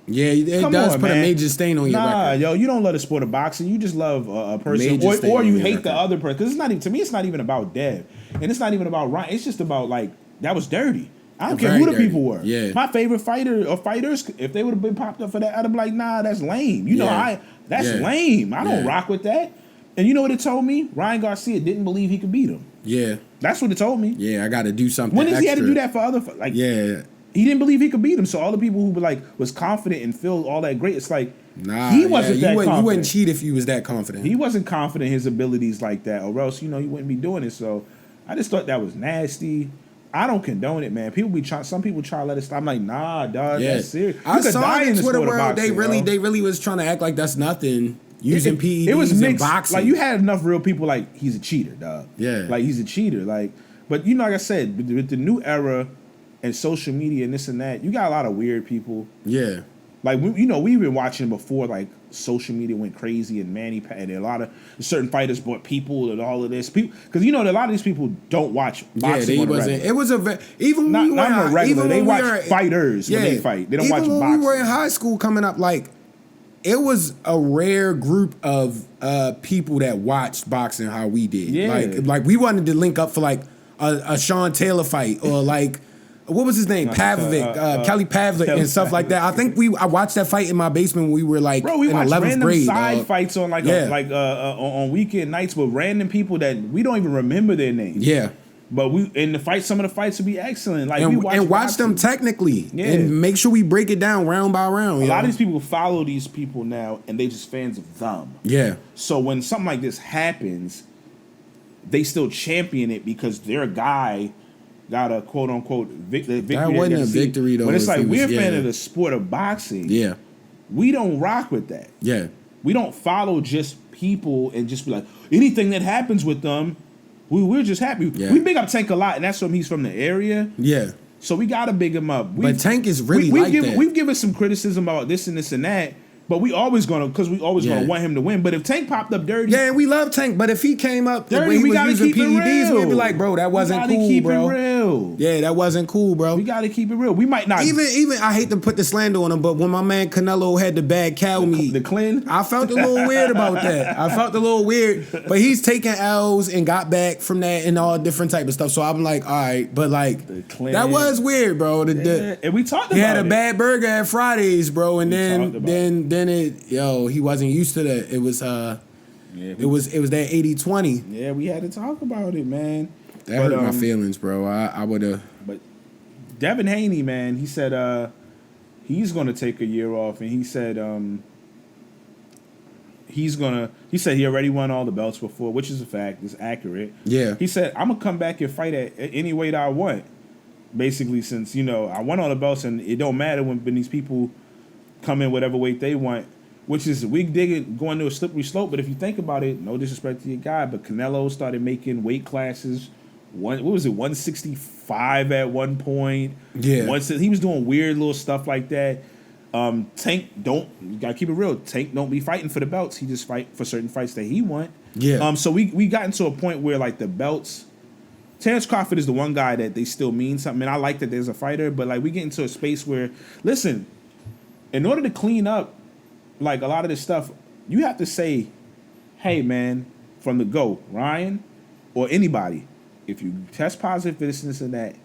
yeah, it does put a major stain on your record. Yo, you don't love the sport of boxing. You just love a person, or you hate the other person. Because it's not even, to me, it's not even about Dev, and it's not even about Ryan. It's just about like that was dirty. I don't care who the people were. Yeah. My favorite fighter or fighters, if they would have been popped up for that, I'd have been like, nah, that's lame. You know, that's lame. I don't rock with that. And you know what it told me? Ryan Garcia didn't believe he could beat him. Yeah. That's what it told me. Yeah, I got to do something When has he extra. had to do that for other, like, he didn't believe he could beat him. So all the people who were like, was confident and feel all that great, it's like, he wasn't that confident. You wouldn't cheat if you was that confident. He wasn't confident in his abilities like that, or else, you wouldn't be doing it. So I just thought that was nasty. I don't condone it, man. Some people try to let it stop. I'm like, nah, dog, that's serious. I saw in the Twitter world, they really was trying to act like that's nothing. Using PEDs it was mixed. in boxing. Like, you had enough real people like, he's a cheater, dog. Yeah. Like, he's a cheater. Like, but like I said, with the new era and social media and this and that, you got a lot of weird people. Yeah. Like, we've been watching before, like, social media went crazy and and a lot of certain fighters bought people and all of this. Because, a lot of these people don't watch boxing. Yeah, it was even not on a regular. They watch fighters when they fight. They don't watch boxing. Even when we were in high school coming up, like, it was a rare group of people that watched boxing how we did. Yeah. Like we wanted to link up for, like, a Sean Taylor fight or, like, what was his name? Pavlik, Kelly Pavlik and stuff like that. I think I watched that fight in my basement when we were like we in watched 11th random grade. Side fights on on weekend nights with random people that we don't even remember their names. Yeah. But some of the fights would be excellent. Like, and watch them technically, and make sure we break it down round by round. A lot of these people follow these people now, and they just fans of them. Yeah. So when something like this happens, they still champion it because their guy got a quote unquote victory. That wasn't a victory though. But it's like we're a fan of the sport of boxing. Yeah. We don't rock with that. Yeah. We don't follow just people and just be like, anything that happens with them, we're just happy. Yeah. We big up Tank a lot, and that's he's from the area. Yeah. So we gotta big him up. But Tank is really that. We've given some criticism about this and that. But we always gonna want him to win. But if Tank popped up dirty, yeah, we love Tank. But if he came up dirty, when he was using PEDs, we'd be like, bro, that wasn't cool, bro. Real. Yeah, that wasn't cool, bro. We gotta keep it real. We might not even. I hate to put the slander on him, but when my man Canelo had the bad cow meat, the clean, I felt a little weird about that. I felt a little weird, but he's taking L's and got back from that and all different type of stuff. So I'm like, all right, but like that was weird, bro. And we talked about it. He had a bad burger at Fridays, bro, and then he wasn't used to that. It was it was that 80-20. Yeah, we had to talk about it, man. That hurt my feelings, bro. I would have. But Devin Haney, man, he said he's gonna take a year off, and he said he said he already won all the belts before, which is a fact. It's accurate. Yeah. He said, I'm gonna come back and fight at any weight I want. Basically, since I won all the belts, and it don't matter when these people come in whatever weight they want. Which is, we dig it going to a slippery slope, but if you think about it, no disrespect to your guy, but Canelo started making weight classes. What was it, 165 at one point? Yeah. He was doing weird little stuff like that. Tank you gotta keep it real. Tank don't be fighting for the belts. He just fight for certain fights that he want. Yeah. So we got into a point where like the belts, Terrence Crawford is the one guy that they still mean something. And I like that there's a fighter, but like we get into a space where, listen, in order to clean up like a lot of this stuff, you have to say, hey man, from the go, Ryan or anybody, if you test positive for this and that,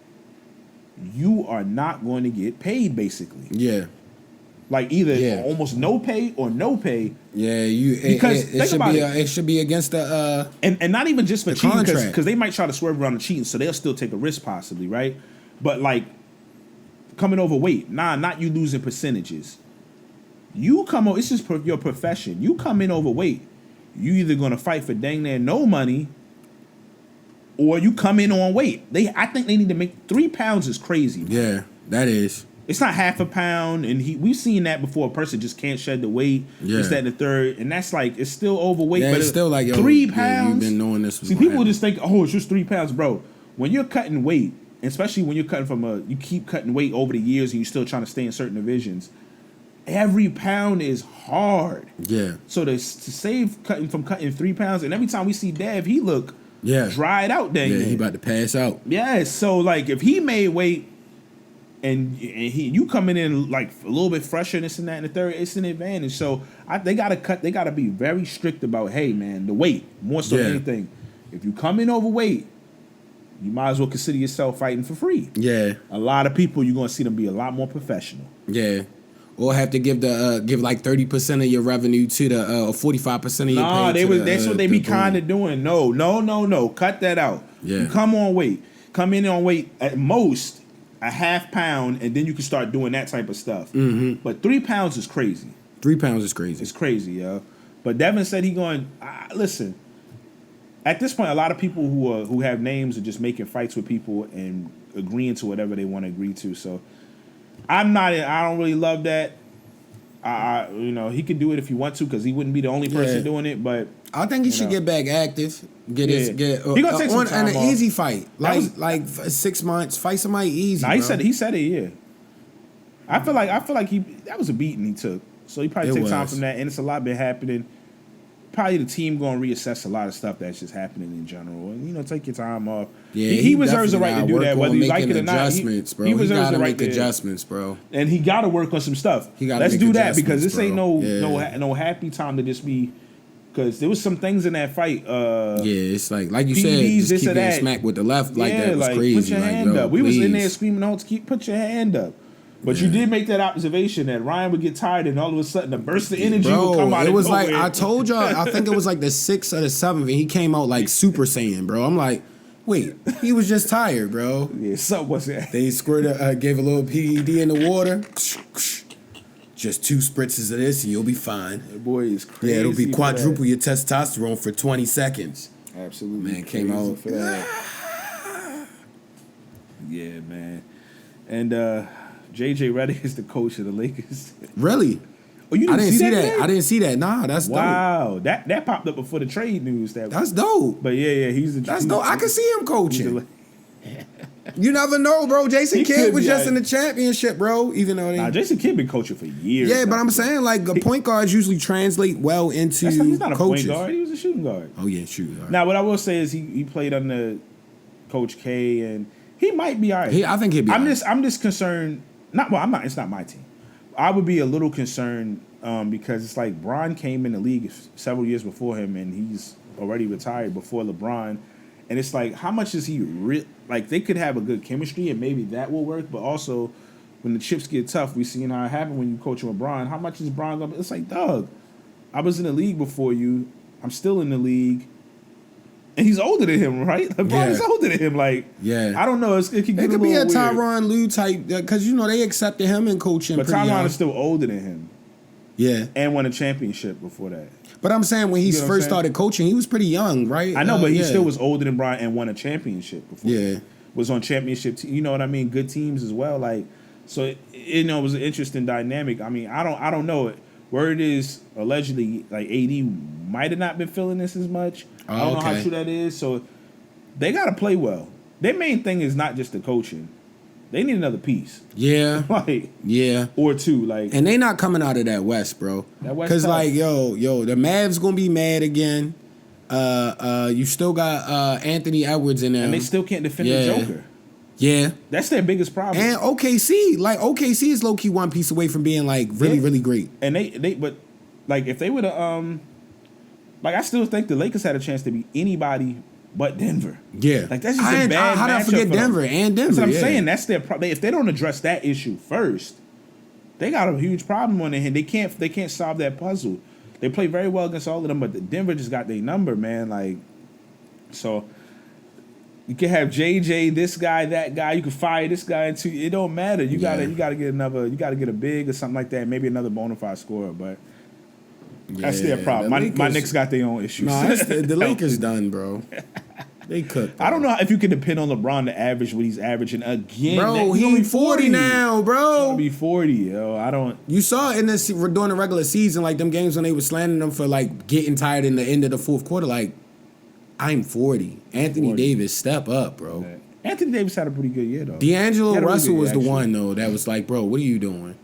you are not going to get paid basically. Yeah. Like either almost no pay or no pay. Yeah, because it should be against the and not even just for cheating, because they might try to swerve around the cheating, so they'll still take a risk possibly, right? But like coming overweight, not you losing percentages. You come on, this is your profession. You come in overweight, you either gonna fight for dang near no money, or you come in on weight. I think they need to make 3 pounds is crazy. Man. Yeah, that is. It's not half a pound, and we've seen that before. A person just can't shed the weight. Yeah. It's that and the third, and that's like it's still overweight. Yeah, but it's still like 3 pounds. Yeah, you've been knowing this. See, people just think, oh, it's just 3 pounds, bro. When you're cutting weight, especially when you're cutting you keep cutting weight over the years, and you're still trying to stay in certain divisions. Every pound is hard. Yeah. So to save cutting 3 pounds, and every time we see Dev, he look dried out. Dang. Yeah, he about to pass out. Yeah. So like, if he made weight, and you coming in like a little bit fresher, this and that, and the third, it's an advantage. So they gotta be very strict about, hey man, the weight more so than anything. If you come in overweight, you might as well consider yourself fighting for free. Yeah. A lot of people, you're gonna see them be a lot more professional. Yeah. Or have to give like 30% of your revenue to the 45% of your pay. That's what they be kind of doing. No. Cut that out. Yeah. You come in on weight at most a half pound, and then you can start doing that type of stuff. Mm-hmm. But 3 pounds is crazy. 3 pounds is crazy. It's crazy, yo. But Devin said he going. Listen. At this point, a lot of people who have names are just making fights with people and agreeing to whatever they want to agree to. So. I don't really love that. He could do it if he wants to, because he wouldn't be the only person doing it. But I think he should get back active. He gonna take some time off. An easy fight, like 6 months. Fight somebody easy. Nah, he said it. Yeah. I feel like that was a beating he took. So he probably take time from that, and it's a lot been happening. Probably the team going to reassess a lot of stuff that's just happening in general, and take your time off. Yeah, he reserves the right to do that, whether you like it or not. He reserves the right to adjustments, bro. And he got to work on some stuff. Let's do that, because this ain't no happy time to just be. Because there was some things in that fight. It's like you said, just keep getting smacked with the left like that was crazy. Put your hand up. We was in there screaming, "Oh, put your hand up." But you did make that observation that Ryan would get tired, and all of a sudden a burst of energy would come out. It was like, I told y'all, I think it was like the 6th or the 7th, and he came out like Super Saiyan, bro. I'm like, wait, he was just tired, bro. Yeah, something was that. They gave a little PED in the water. Just 2 spritzes of this, and you'll be fine. That boy is crazy. Yeah, it'll be quadruple your testosterone for 20 seconds. Absolutely. Man, came out. Yeah, man. And JJ Redick is the coach of the Lakers. Really? Oh, you didn't see that? I didn't see that. Nah, that's dope. Wow, that popped up before the trade news. That's dope. But yeah, that's dope. I can see him coaching. You never know, bro. Jason Kidd was just in the championship, bro. Even though Jason Kidd been coaching for years. Yeah, but I'm saying like the point guards usually translate well into he's not coaches. A point guard. He was a shooting guard. Oh yeah, shooting guard. Now what I will say is he played under Coach K, and he might be all right. I think he'd be. I'm just concerned. I'm not. It's not my team. I would be a little concerned because it's like Bron came in the league several years before him, and he's already retired before LeBron. And it's like, how much is he like? They could have a good chemistry, and maybe that will work. But also, when the chips get tough, we seen how it happened when you coach with Bron. How much is Bron gonna? It's like, dog, I was in the league before you. I'm still in the league, and he's older than him, right? LeBron is older than him. Like, I don't know. It could be a Tyronn Lue type because they accepted him in coaching. But Tyronn is still older than him. Yeah, and won a championship before that. But I'm saying when he first started coaching, he was pretty young, right? I know, but he still was older than Bron and won a championship before. Yeah, was on championship. You know what I mean? Good teams as well. Like, so it was an interesting dynamic. I mean, I don't know. Word is allegedly like AD might have not been feeling this as much. I don't know how true that is. So they got to play well. Their main thing is not just the coaching. They need another piece. Yeah. Or two. Like, and they not coming out of that West, bro. Because like, yo, the Mavs gonna be mad again. You still got Anthony Edwards in there. And they still can't defend the Joker. Yeah. That's their biggest problem. And OKC is low key one piece away from being like really great. And but like if they would have like I still think the Lakers had a chance to beat anybody but Denver. Yeah. Like that's just a bad how did I forget Denver and Denver? That's what I'm saying. That's their problem. If they don't address that issue first, they got a huge problem on their hand. They can't solve that puzzle. They play very well against all of them, but Denver just got their number, man. Like, so you can have JJ, this guy, that guy. You can fire this guy into. It don't matter. You gotta get another. You gotta get a big or something like that. Maybe another bona fide scorer, but. That's their problem. My Knicks got their own issues. No, the Lakers done, bro. They cooked. I don't know if you can depend on LeBron to average what he's averaging again. Bro, he's 40 now, bro. He's gonna be 40, yo. I don't. You saw in this during the regular season, like them games when they were slandering them for like getting tired in the end of the fourth quarter. Like, I'm 40. Anthony Davis, step up, bro. Yeah. Anthony Davis had a pretty good year though. D'Angelo Russell was the one though that was like, bro, what are you doing?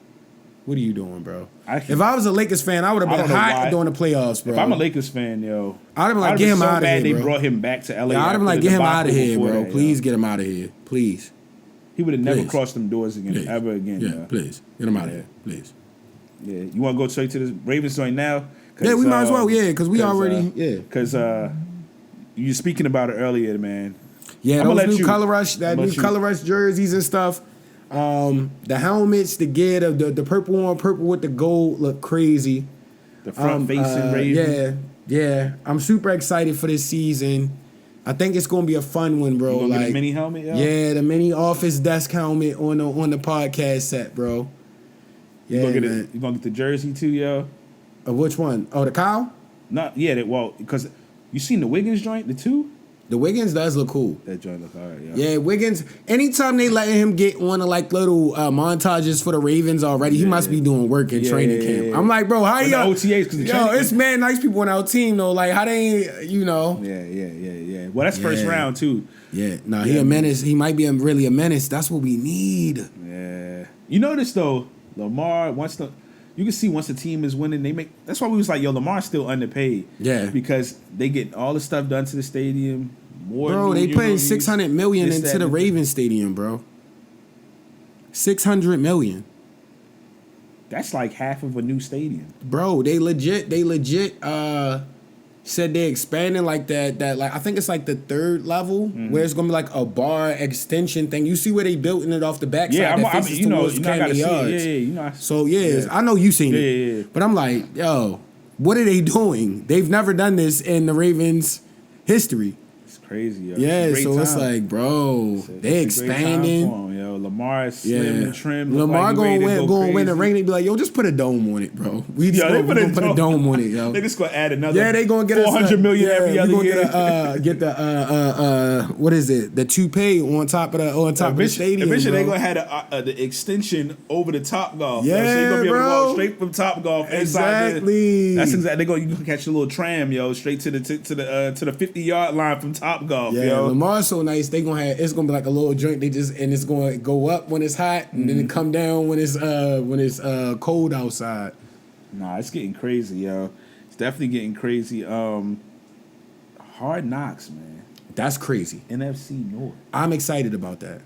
What are you doing, bro? If I was a Lakers fan, I would have been hot during the playoffs, bro. If I'm a Lakers fan, yo, I'd have been like, get him out of here, bro. They brought him back to LA. Yeah, I'd have been like, get him out of here, bro. Please get him out of here, please. He would have never crossed them doors again, ever again. Yeah, please get him out of here, please. Yeah, you want to go straight to the Ravens joint now? Yeah, we might as well. Yeah, because we already Because you were speaking about it earlier, man. Yeah, those new color rush, new color rush jerseys and stuff. The helmets, the gear, the purple on purple with the gold look crazy. The front facing Ravens. Yeah. I'm super excited for this season. I think it's gonna be a fun one, bro. You gonna get a mini helmet, yo? Yeah, the mini office desk helmet on the podcast set, bro. Yeah, you gonna get the jersey too, yo? Which one? Oh, the Kyle? Because you seen the Wiggins joint, the two? The Wiggins does look cool. That joint looks alright, yeah. Yeah, Wiggins. Anytime they letting him get one of like little montages for the Ravens already, he must be doing work in training camp. Yeah. I'm like, bro, how you? OTAs, it's mad nice people on our team though. Like, how they, Yeah. Well, that's first round too. Yeah, he a menace. He might be really a menace. That's what we need. Yeah. You notice though, Lamar you can see once the team is winning, they make. That's why we was like, yo, Lamar's still underpaid. Yeah, because they get all the stuff done to the stadium. Bro, they putting $600 million into the Ravens stadium, bro. $600 million. That's like half of a new stadium, bro. They legit said they're expanding like that like I think it's like the third level where it's gonna be like a bar extension thing. You see where they building it off the backside? Yeah, I gotta see it. Yeah. So I know you seen it. Yeah. But I'm like, yo, what are they doing? They've never done this in the Ravens history. It's crazy, yo. Yeah, so it's like, bro, they expanding. Lamar is slim and trim. Lamar like gonna win the ring. They be like, yo, just put a dome on it, bro. We just gonna put a dome on it, yo. They just gonna add another. Yeah, they gonna get 400 million every other year. Get the what is it? The toupee on top of the stadium. Eventually, they gonna have the extension over the Top Golf. Yeah, so you're gonna be able to bro. walk straight from Top Golf. Exactly. That's exactly. You gonna catch a little tram, yo, straight to the 50-yard line from Top Golf. Yeah, yo. Lamar's so nice. It's gonna be like a little joint. It's gonna go up when it's hot, and then it come down when it's cold outside. Nah, it's getting crazy, yo. It's definitely getting crazy. Hard Knocks, man. That's crazy. NFC North. I'm excited about that,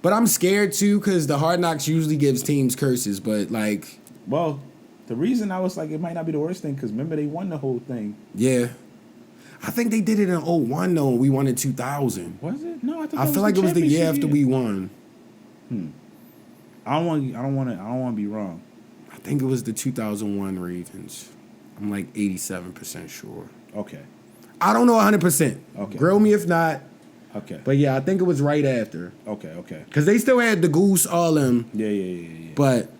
but I'm scared too because the Hard Knocks usually gives teams curses. But like, well, the reason I was like, it might not be the worst thing because remember they won the whole thing. Yeah. I think they did it in 01 though. We won in 2000. Was it? No, I feel like it was the year after we won. I don't want to be wrong. I think it was the 2001 Ravens. I'm like 87% sure. Okay. I don't know 100%. Okay. Grill me if not. Okay. But yeah, I think it was right after. Okay. Because they still had the Goose, all them. Yeah. But,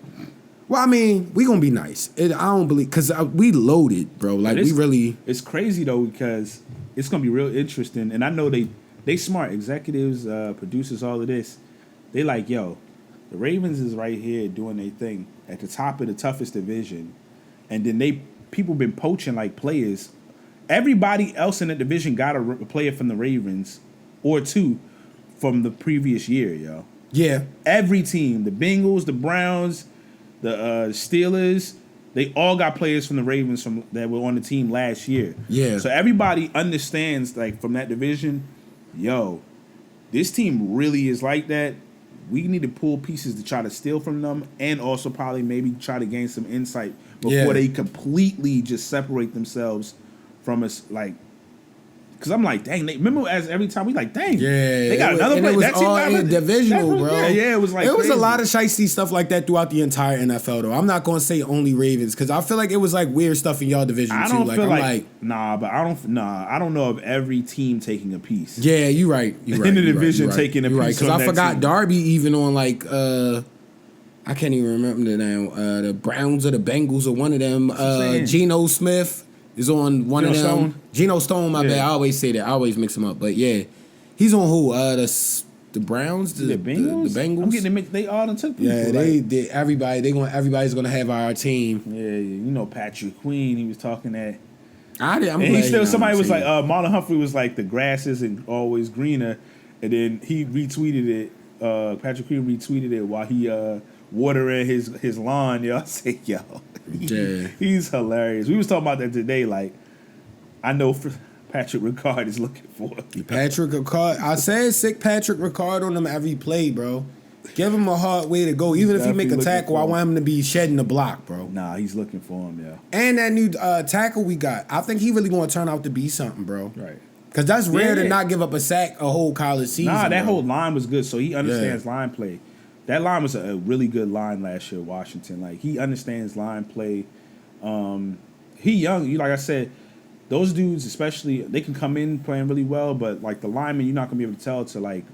well, I mean, we going to be nice. I don't believe, because we loaded, bro. Like, we really. It's crazy, though, because it's going to be real interesting. And I know they smart. Executives, producers, all of this. They like, yo, the Ravens is right here doing their thing at the top of the toughest division. And then people been poaching like players. Everybody else in the division got a player from the Ravens or two from the previous year, yo. Yeah. Every team, the Bengals, the Browns, the Steelers, they all got players from the Ravens that were on the team last year. Yeah. So everybody understands, like, from that division, yo, this team really is like that. We need to pull pieces to try to steal from them and also probably maybe try to gain some insight before they completely just separate themselves from us, like, because I'm like, dang, remember as every time we like, dang, they got another player. It was all in divisional, bro. Yeah, it was like it was crazy. a lot of shiesty stuff like that throughout the entire NFL, though. I'm not gonna say only Ravens because I feel like it was like weird stuff in y'all division too. I don't know of every team taking a piece. Yeah, you're right. In the division taking a piece. Right, because I forgot team. Darby even on like I can't even remember now. The Browns or the Bengals or one of them. Geno Smith is on one of them. Stone? Geno Stone, my bad. I always say that. I always mix them up. But yeah, he's on who? The Browns, the Bengals. The Bengals. I'm getting them. They all done took people. Yeah, everybody's gonna have our team. Yeah, you know Patrick Queen. He was talking that. Somebody was like, Marlon Humphrey was like, the grass isn't always greener, and then he retweeted it. Patrick Queen retweeted it while he watering his lawn. Yo, I say, yo, he's hilarious. We was talking about that today. Like, I know Patrick Ricard is looking for Patrick Ricard. I said sick Patrick Ricard on him every play, bro. Give him a hard way to go. Even if he make a tackle, I want him to be shedding the block, bro. Nah, he's looking for him, yeah. And that new tackle we got, I think he really going to turn out to be something, bro. Right. Because that's rare to not give up a sack a whole college season. Nah, that whole line was good, so he understands line play. That line was a really good line last year, Washington. Like, he understands line play. He young. Like I said, those dudes, especially, they can come in playing really well, but, like, the lineman, you're not going to be able to tell to, like,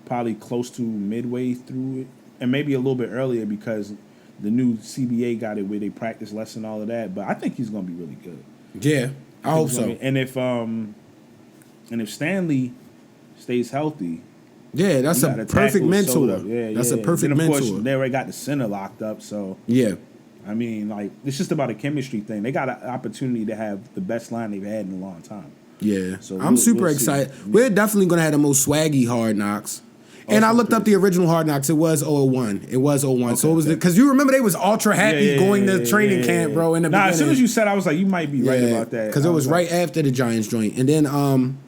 probably close to midway through it, and maybe a little bit earlier because the new CBA got it where they practice less and all of that. But I think he's going to be really good. Yeah, I hope so. And if Stanley stays healthy, yeah, that's a perfect mentor. That's a perfect mentor. Of course, they already got the center locked up, so yeah. I mean, like, it's just about a chemistry thing. They got an opportunity to have the best line they've had in a long time. Yeah, so I'm super excited. See. We're definitely going to have the most swaggy Hard Knocks. And I looked up the original Hard Knocks. It was 01. It was 01. Okay, so it was because you remember they was ultra happy going to training camp, bro. In the beginning. As soon as you said, I was like, you might be right about that. Because it was right after the Giants joint, and then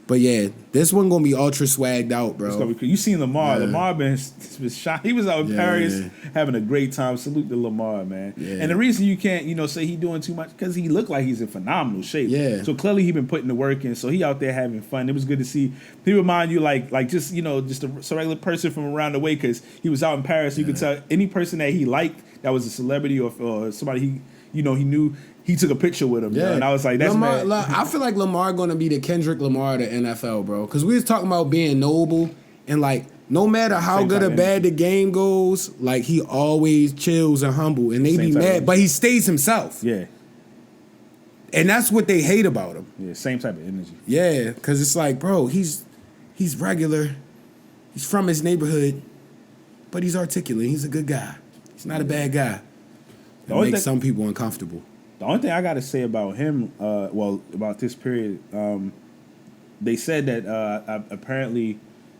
but yeah, this one gonna be ultra swagged out, bro. It's gonna be cool. You seen Lamar? Yeah. Lamar been shot. He was out in Paris having a great time. Salute to Lamar, man. Yeah. And the reason you can't, say he doing too much because he looked like he's in phenomenal shape. Yeah. So clearly he been putting the work in. So he out there having fun. It was good to see. He remind you like just just a regular person from around the way because he was out in Paris. You could tell any person that he liked that was a celebrity or somebody he knew. He took a picture with him, bro. And I was like, that's Lamar, I feel like Lamar going to be the Kendrick Lamar of the NFL, bro. Because we was talking about being noble and, like, no matter how good or bad the game goes, like he always chills and humble, and they be mad, but he stays himself. Yeah. And that's what they hate about him. Yeah, same type of energy. Yeah, because it's like, bro, he's regular. He's from his neighborhood, but he's articulate. He's a good guy. He's not a bad guy. It makes some people uncomfortable. The only thing I got to say about him, about this period, they said that apparently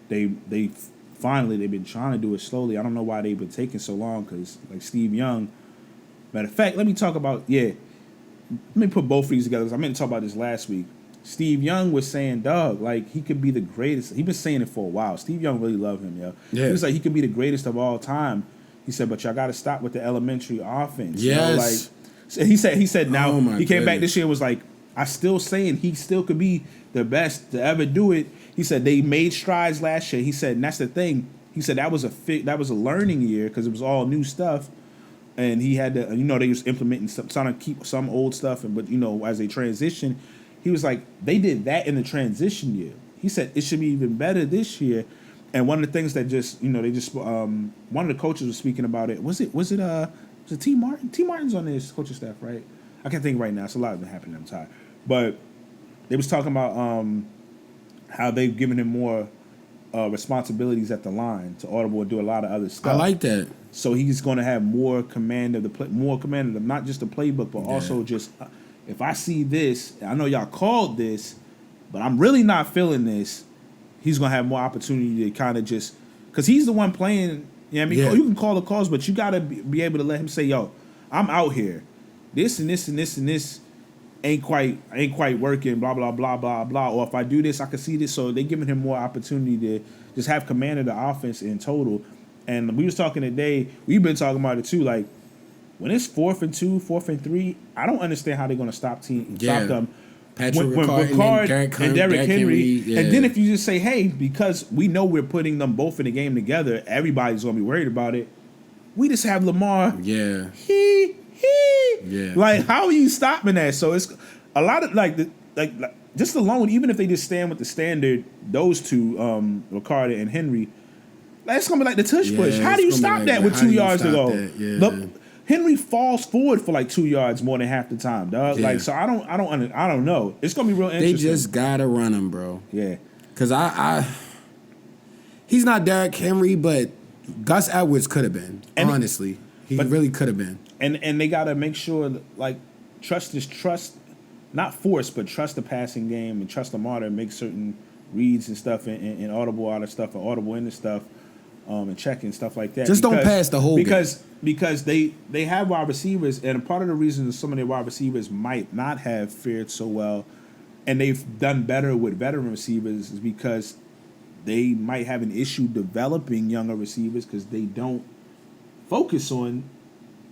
they've been trying to do it slowly. I don't know why they've been taking so long, because like Steve Young, matter of fact, let me put both of these together, because I meant to talk about this last week. Steve Young was saying, dog, like, he could be the greatest. He been saying it for a while. Steve Young really loved him, yo. Yeah. He was like, he could be the greatest of all time. He said, but y'all got to stop with the elementary offense. Yes. You know, like, he said now, he came back this year and was like, I still saying he still could be the best to ever do it. He said they made strides last year. He said, and that's the thing. He said that was a learning year, because it was all new stuff. And he had to, they was implementing trying to keep some old stuff, but as they transition, he was like, they did that in the transition year. He said it should be even better this year. And one of the things that one of the coaches was speaking about it. Was it T. Martin? T. Martin's on this coaching staff, right? I can't think right now. It's a lot of happening. I'm tired. But they was talking about how they've given him more responsibilities at the line to audible and do a lot of other stuff. I like that. So he's going to have more command of not just the playbook, but also just if I see this, I know y'all called this, but I'm really not feeling this. He's going to have more opportunity to kind of just, because he's the one playing. You know what I mean? Yeah. You can call the calls, but you got to be able to let him say, yo, I'm out here. This and this and this and this ain't quite working, blah, blah, blah, blah, blah. Or if I do this, I can see this. So they're giving him more opportunity to just have command of the offense in total. And we was talking today, we've been talking about it too, like, when it's 4th and 2, 4th and 3, I don't understand how they're going to stop them. Patrick Ricard and Derrick Henry. Yeah. And then if you just say, hey, because we know we're putting them both in the game together, everybody's going to be worried about it. We just have Lamar. Yeah. Yeah. Like, how are you stopping that? So it's a lot of, like just alone, even if they just stand with the standard, those two, Ricard and Henry, that's going to be like the tush push. How do you stop that with 2 yards to go? Yeah. Henry falls forward for like 2 yards more than half the time, dog. Yeah. Like, so I don't know. It's gonna be real interesting. They just gotta run him, bro. Yeah, because he's not Derrick Henry, but Gus Edwards could have been. Honestly, he really could have been. And they gotta make sure that, like, trust, not force, but trust the passing game and trust Lamar to make certain reads and stuff and audible out of stuff and audible into stuff. And checking stuff like that. Don't pass the whole game. Because they have wide receivers, and part of the reason some of their wide receivers might not have fared so well, and they've done better with veteran receivers, is because they might have an issue developing younger receivers because they don't focus on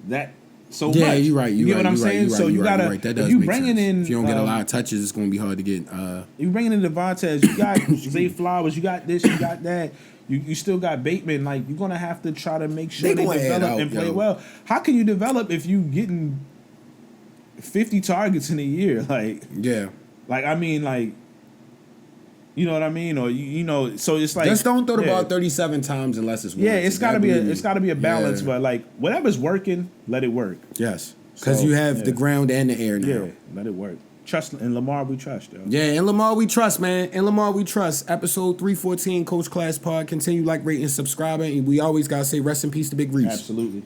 that so much. Yeah, you're right. You get what I'm saying? So you gotta. That does make sense. If you don't get a lot of touches, it's going to be hard to get. You bringing in Devontae, you got Zay Flowers, you got this, you got that. You still got Bateman. Like, you're gonna have to try to make sure they develop and play well. How can you develop if you getting 50 targets in a year? Like, yeah. Like, I mean, like, you know what I mean? Or so it's like, just don't throw the ball 37 times unless it's warranted. Yeah, it's gotta be a balance. But like, whatever's working, let it work. Yes, because you have the ground and the air now. Yeah, let it work. Trust in Lamar, we trust, yo. Yeah, in Lamar we trust, man. In Lamar we trust. Episode 314, Coach Class Pod. Continue, like, rate, and subscribing. And we always gotta say rest in peace to Big Reese. Absolutely.